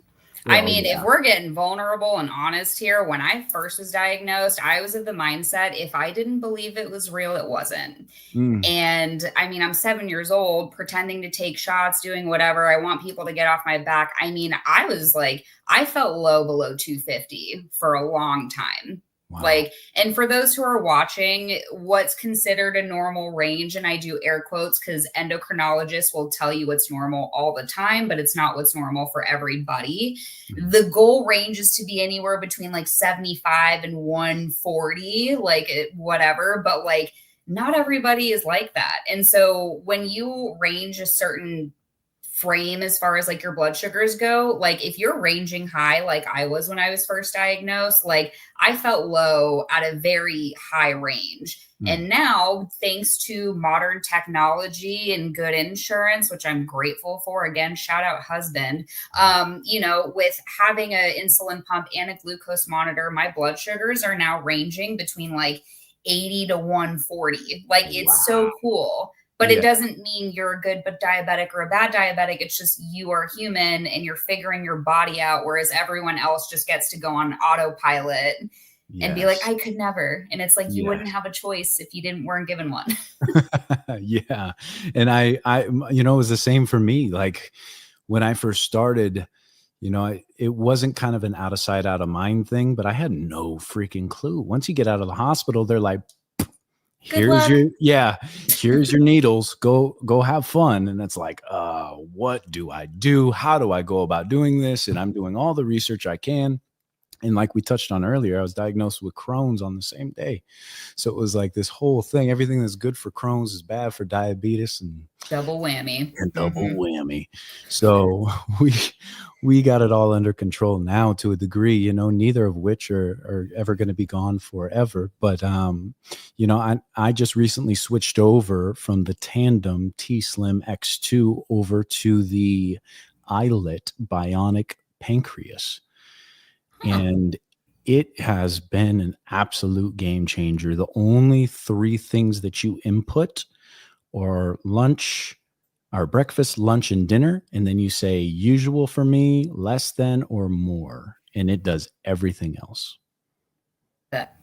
I Well, mean, if yeah. we're getting vulnerable and honest here, when I first was diagnosed, I was of the mindset if I didn't believe it was real, it wasn't. Mm, And I mean, I'm 7 years old, pretending to take shots, doing whatever. I want people to get off my back. I mean, I was like, I felt low below 250 for a long time. wow. Like, and for those who are watching, what's considered a normal range, and I do air quotes because endocrinologists will tell you what's normal all the time, but it's not what's normal for everybody. Mm, The goal range is to be anywhere between like 75 and 140, like whatever. But like, not everybody is like that. And so when you range a certain frame as far as like your blood sugars go, like if you're ranging high, like I was when I was first diagnosed, like I felt low at a very high range. mm. And now, thanks to modern technology and good insurance, which I'm grateful for, again, shout out husband, with having an insulin pump and a glucose monitor, my blood sugars are now ranging between like 80 to 140. Like it's Wow. so cool. But it Yeah. doesn't mean you're a good but diabetic or a bad diabetic. It's just you are human and you're figuring your body out, whereas everyone else just gets to go on autopilot and be like, Yes. I could never. And it's like you Yes. wouldn't have a choice if you weren't given one. Yeah. And it was the same for me. Like when I first started, it wasn't kind of an out of sight, out of mind thing, but I had no freaking clue. Once you get out of the hospital, they're like, Good here's luck. here's your needles. Go have fun. And it's like, what do I do? How do I go about doing this? And I'm doing all the research I can. And like we touched on earlier, I was diagnosed with Crohn's on the same day. So it was like this whole thing. Everything that's good for Crohn's is bad for diabetes, and Double whammy. double Mm-hmm. whammy. So we got it all under control now to a degree, neither of which are ever going to be gone forever. But I just recently switched over from the Tandem T Slim X2 over to the iLet Bionic Pancreas. Huh. And it has been an absolute game changer. The only three things that you input are breakfast, lunch, and dinner. And then you say usual for me, less than, or more. And it does everything else. That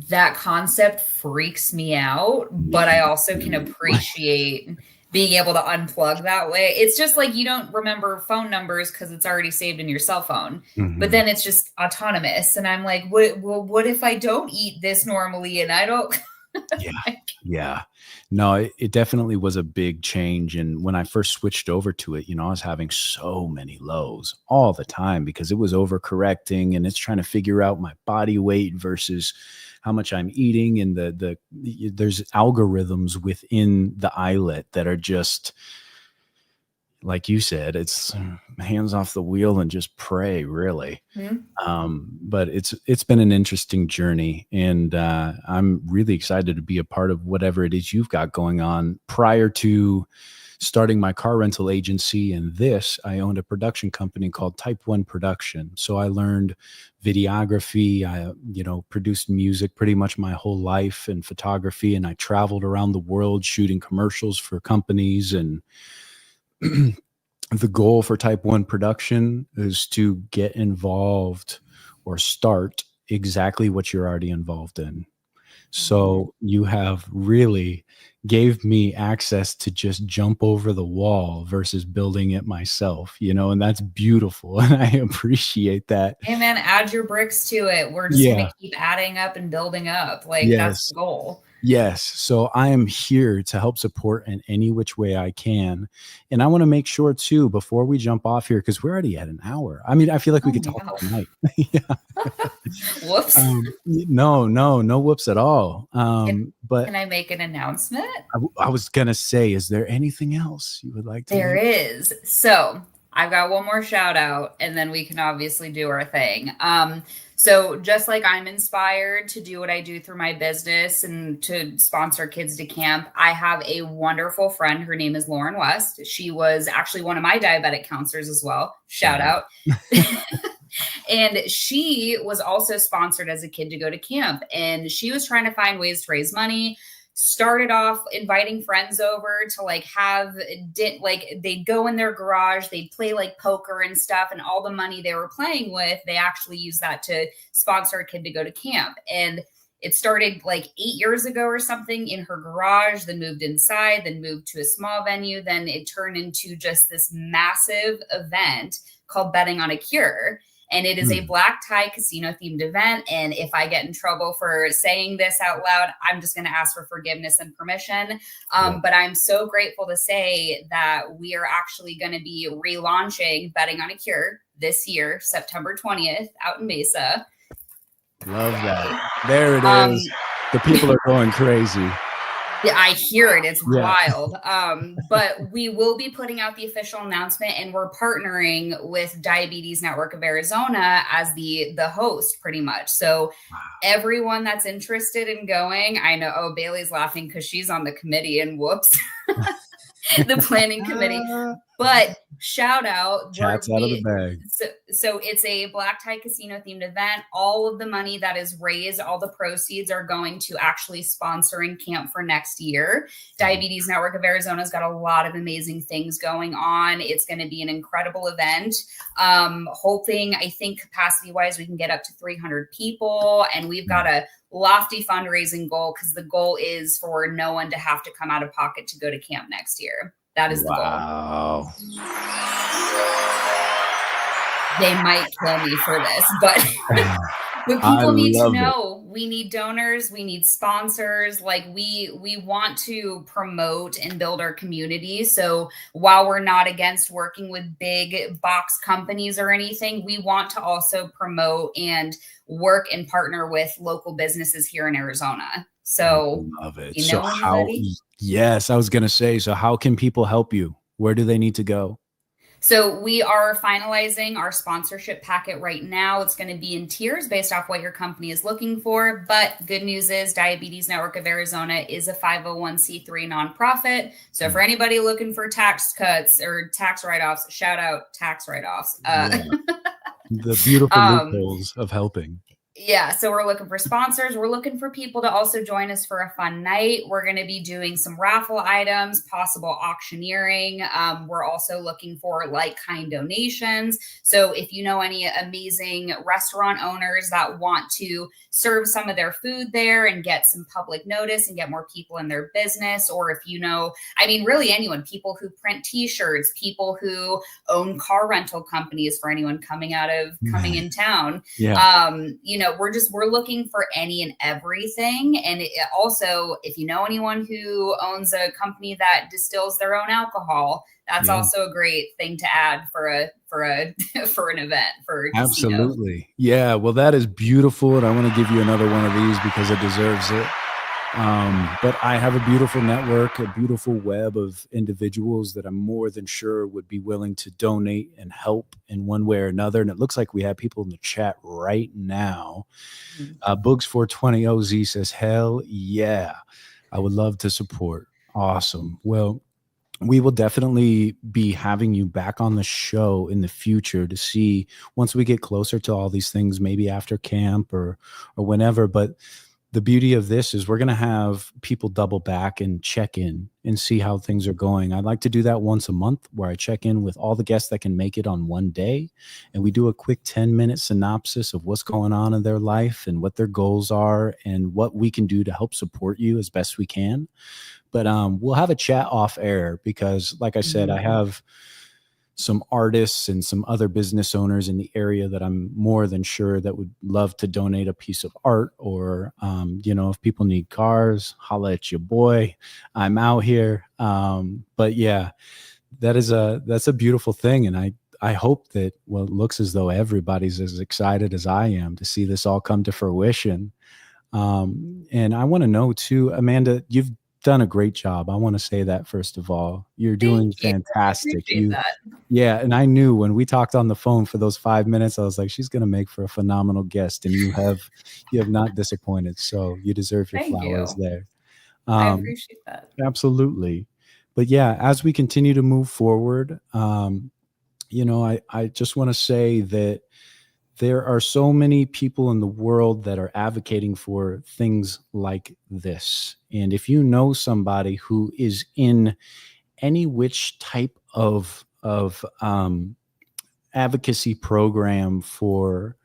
that concept freaks me out, but I also can appreciate being able to unplug that way. It's just like you don't remember phone numbers because it's already saved in your cell phone, but Mhm. then it's just autonomous. And I'm like, what if I don't eat this normally and I don't? Yeah. Yeah. No, it definitely was a big change. And when I first switched over to it, I was having so many lows all the time because it was overcorrecting and it's trying to figure out my body weight versus how much I'm eating. And there's algorithms within the eyelet that are just, like you said, it's hands off the wheel and just pray, really. Hmm? But it's been an interesting journey, and I'm really excited to be a part of whatever it is you've got going on. Prior to starting my car rental agency and this, I owned a production company called Type 1 Production. So I learned videography. I, produced music pretty much my whole life, and photography, and I traveled around the world shooting commercials for companies. And the goal for Type 1 Production is to get involved or start exactly what you're already involved in. Mhm. So you have really gave me access to just jump over the wall versus building it myself, and that's beautiful. And I appreciate that. Hey man, add your bricks to it. We're just gonna Yeah. keep adding up and building up. Like that's Yes. the goal. Yes. So I am here to help support in any which way I can. And I want to make sure too, before we jump off here, because we're already at an hour. I mean, I feel like we Oh could my talk all god. night. Yeah. Whoops. No whoops at all. But Can I make an announcement? I was going to say, is there anything else you would like to There leave? is. So I've got one more shout out, and then we can obviously do our thing. So just like I'm inspired to do what I do through my business and to sponsor kids to camp, I have a wonderful friend. Her name is Lauren West. She was actually one of my diabetic counselors as well. Shout Wow. out. And she was also sponsored as a kid to go to camp. And she was trying to find ways to raise money. started off inviting friends over to like they'd go in their garage, they'd play like poker and stuff, and all the money they were playing with, they actually used that to sponsor a kid to go to camp. And it started like 8 years ago or something in her garage, then moved inside, then moved to a small venue. Then it turned into just this massive event called Betting on a Cure. And it is a black tie casino themed event. And if I get in trouble for saying this out loud, I'm just going to ask for forgiveness and permission. But I'm so grateful to say that we are actually going to be relaunching Betting on a Cure this year, September 20th, out in Mesa. Love that. There it is. The people are going crazy. Yeah, I hear it. It's wild. But we will be putting out the official announcement, and we're partnering with Diabetes Network of Arizona as the host pretty much. So everyone that's interested in going, I know, Bailey's laughing because she's on the committee and whoops, the planning committee. But shout out. Cat's out of the bag. So it's a black tie casino themed event. All of the money that is raised, all the proceeds are going to actually sponsoring camp for next year. Diabetes Network of Arizona has got a lot of amazing things going on. It's going to be an incredible event. Hoping, I think capacity wise, we can get up to 300 people, and we've got a lofty fundraising goal because the goal is for no one to have to come out of pocket to go to camp next year. That is the goal. Wow. They might kill me for this, but people need to know we need donors, we need sponsors. Like we want to promote and build our community. So while we're not against working with big box companies or anything, we want to also promote and work and partner with local businesses here in Arizona. So I love it. You know, yes, I was going to say, so how can people help you? Where do they need to go? So we are finalizing our sponsorship packet right now. It's going to be in tiers based off what your company is looking for. But good news is Diabetes Network of Arizona is a 501c3 nonprofit. So for anybody looking for tax cuts or tax write-offs, shout out tax write-offs. The beautiful loopholes of helping. Yeah, so we're looking for sponsors. We're looking for people to also join us for a fun night. We're going to be doing some raffle items, possible auctioneering. We're also looking for like-kind donations. So if you know any amazing restaurant owners that want to serve some of their food there and get some public notice and get more people in their business, or if you know, I mean, really anyone, people who print t-shirts, people who own car rental companies for anyone coming in town. You know, we're looking for any and everything. And also, if you know anyone who owns a company that distills their own alcohol, that's also a great thing to add for an event for a Absolutely. Yeah. Well, that is beautiful. And I want to give you another one of these because it deserves it. But I have a beautiful network, a beautiful web of individuals that I'm more than sure would be willing to donate and help in one way or another. And it looks like we have people in the chat right now. Boogs420OZ says, hell yeah, I would love to support. Awesome. Well, we will definitely be having you back on the show in the future to see once we get closer to all these things, maybe after camp or whenever. But the beauty of this is we're going to have people double back and check in and see how things are going. I'd like to do that once a month where I check in with all the guests that can make it on one day. And we do a quick 10-minute synopsis of what's going on in their life and what their goals are and what we can do to help support you as best we can. But we'll have a chat off air because, like I said, I have some artists and some other business owners in the area that I'm more than sure that would love to donate a piece of art or, you know, if people need cars, holla at your boy. I'm out here. But yeah, that's a beautiful thing. And I hope that, well, it looks as though everybody's as excited as I am to see this all come to fruition. And I want to know too, Amanda, you've done a great job. I want to say that first of all. You're doing fantastic. Yeah, and I knew when we talked on the phone for those 5 minutes, I was like, she's going to make for a phenomenal guest, and you have not disappointed. So you deserve your flowers there. I appreciate that. Absolutely. But yeah, as we continue to move forward, you know, I just want to say that there are so many people in the world that are advocating for things like this. And if you know somebody who is in any which type of advocacy program for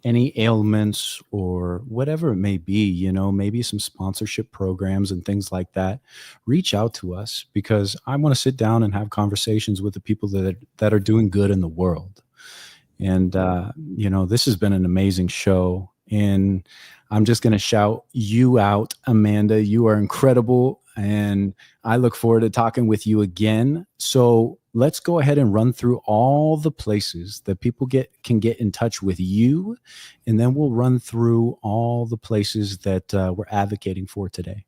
any ailments or whatever it may be, you know, maybe some sponsorship programs and things like that, reach out to us, because I want to sit down and have conversations with the people that are doing good in the world. And, you know, this has been an amazing show. And I'm just going to shout you out, Amanda. You are incredible. And I look forward to talking with you again. So let's go ahead and run through all the places that people can get in touch with you. And then we'll run through all the places that we're advocating for today.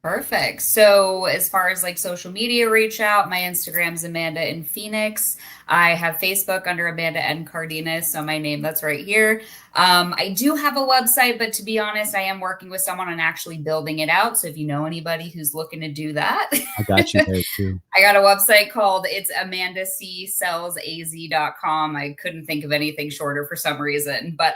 Perfect. So as far as like social media reach out, my Instagram's Amanda in Phoenix. I have Facebook under Amanda N. Cardenas. So my name, that's right here. I do have a website, but to be honest, I am working with someone on actually building it out. So if you know anybody who's looking to do that, I got you there too. I got a website called it's amandacellsaz.com. I couldn't think of anything shorter for some reason, but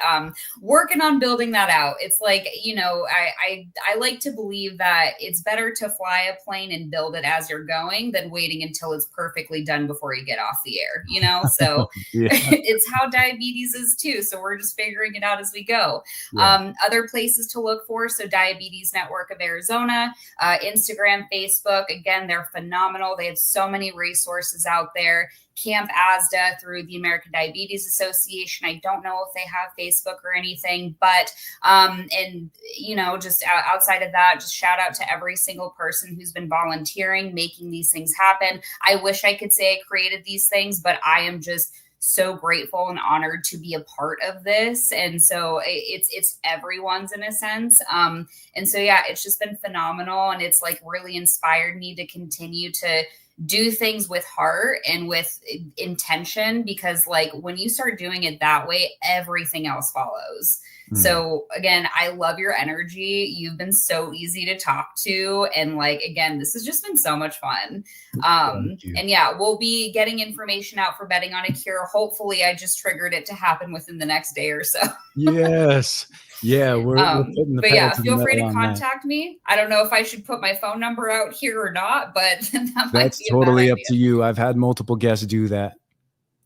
working on building that out. It's like, you know, I like to believe that it's better to fly a plane and build it as you're going than waiting until it's perfectly done before you get off the air, you know? So it's how diabetes is too. So we're just figuring it out as we go. Yeah. Other places to look for. So Diabetes Network of Arizona, Instagram, Facebook, again, they're phenomenal. They have so many resources out there. Camp AZDA through the American Diabetes Association. I don't know if they have Facebook or anything, but, and you know, just outside of that, just shout out to every single person who's been volunteering, making these things happen. I wish I could say I created these things, but I am just so grateful and honored to be a part of this. And so it's everyone's in a sense. And so, yeah, it's just been phenomenal. And it's like really inspired me to continue to do things with heart and with intention, because like when you start doing it that way, everything else follows. So again, I love your energy. You've been so easy to talk to. And like, again, this has just been so much fun. And yeah, we'll be getting information out for Betting on a Cure. Hopefully I just triggered it to happen within the next day or so. Yes. Yeah. We're putting the but yeah, to feel free to on contact me. I don't know if I should put my phone number out here or not, but that's totally up to you. I've had multiple guests do that.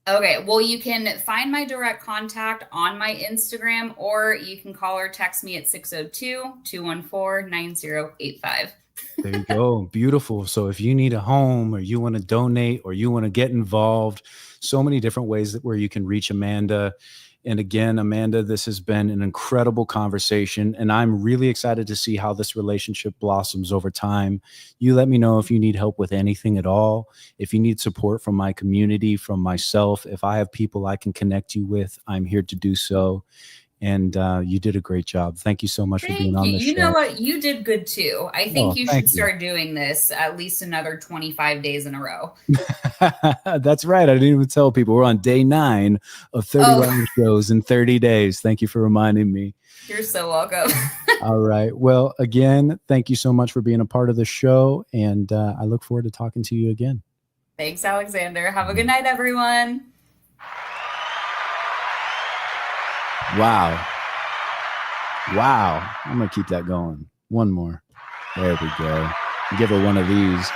Okay, well, you can find my direct contact on my Instagram, or you can call or text me at 602-214-9085. There you go. Beautiful. So if you need a home, or you want to donate, or you want to get involved, so many different ways where you can reach Amanda. And again, Amanda, this has been an incredible conversation, and I'm really excited to see how this relationship blossoms over time. You let me know if you need help with anything at all, if you need support from my community, from myself, if I have people I can connect you with, I'm here to do so. And you did a great job. Thank you so much for being on the show. You know what? You did good too. I think you should start doing this at least another 25 days in a row. That's right. I didn't even tell people we're on day 9 of 30 shows in 30 days. Thank you for reminding me. You're so welcome. All right. Well, again, thank you so much for being a part of the show. And I look forward to talking to you again. Thanks, Alexander. Have a good night, everyone. Wow. I'm going to keep that going. One more. There we go. Give her one of these.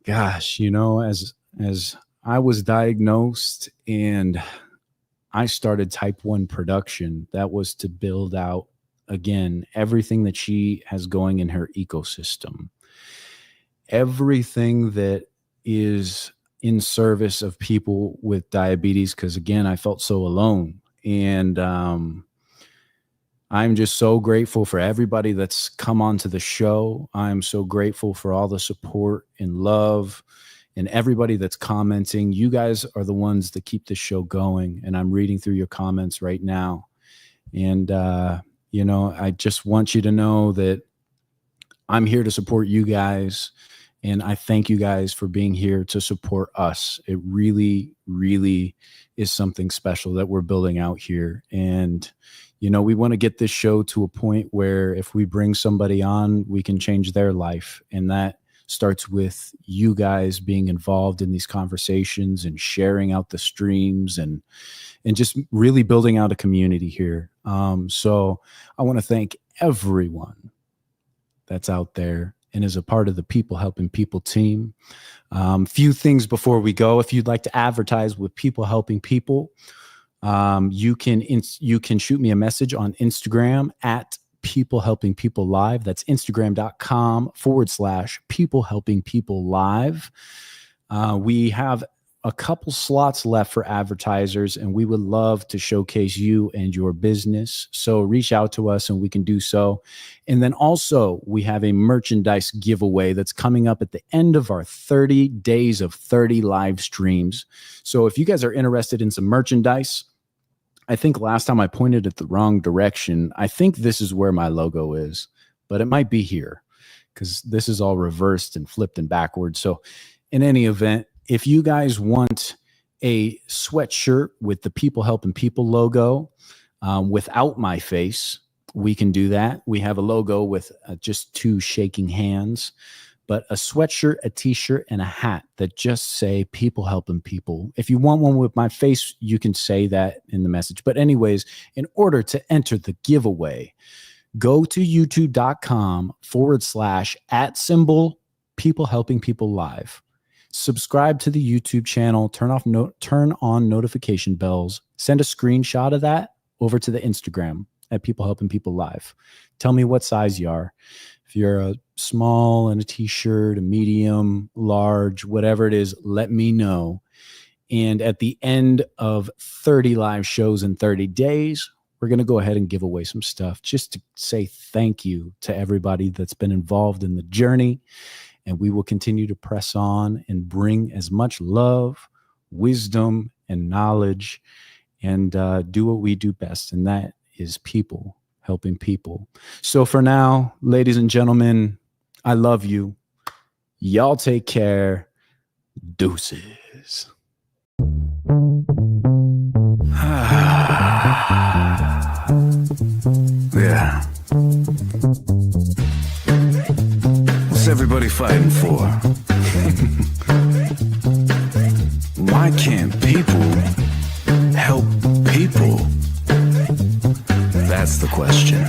Gosh, you know, as I was diagnosed and I started type 1 production, that was to build out, again, everything that she has going in her ecosystem. Everything that is in service of people with diabetes, because again, I felt so alone. And I'm just so grateful for everybody that's come onto the show. I'm so grateful for all the support and love and everybody that's commenting. You guys are the ones that keep the show going. And I'm reading through your comments right now. And, you know, I just want you to know that I'm here to support you guys. And I thank you guys for being here to support us. It really, really is something special that we're building out here. And, you know, we want to get this show to a point where if we bring somebody on, we can change their life. And that starts with you guys being involved in these conversations and sharing out the streams and just really building out a community here. So I want to thank everyone that's out there and is a part of the People Helping People team. Few things before we go. If you'd like to advertise with People Helping People, you can shoot me a message on Instagram at People Helping People Live. That's Instagram.com/People Helping People Live. We have a couple slots left for advertisers, and we would love to showcase you and your business. So reach out to us and we can do so. And then also we have a merchandise giveaway that's coming up at the end of our 30 days of 30 live streams. So if you guys are interested in some merchandise, I think last time I pointed it the wrong direction. I think this is where my logo is, but it might be here because this is all reversed and flipped and backwards. So in any event, if you guys want a sweatshirt with the People Helping People logo without my face, we can do that. We have a logo with just two shaking hands, but a sweatshirt, a t-shirt, and a hat that just say People Helping People. If you want one with my face, you can say that in the message. But anyways, in order to enter the giveaway, go to youtube.com/@ People Helping People Live. Subscribe to the YouTube channel, turn on notification bells, send a screenshot of that over to the Instagram at People Helping People Live. Tell me what size you are. If you're a small and a t-shirt, a medium, large, whatever it is, let me know. And at the end of 30 live shows in 30 days, we're going to go ahead and give away some stuff just to say thank you to everybody that's been involved in the journey. And we will continue to press on and bring as much love, wisdom, and knowledge and do what we do best. And that is people helping people. So for now, ladies and gentlemen, I love you. Y'all take care. Deuces. Yeah. What's everybody fighting for? Why can't people help people? That's the question.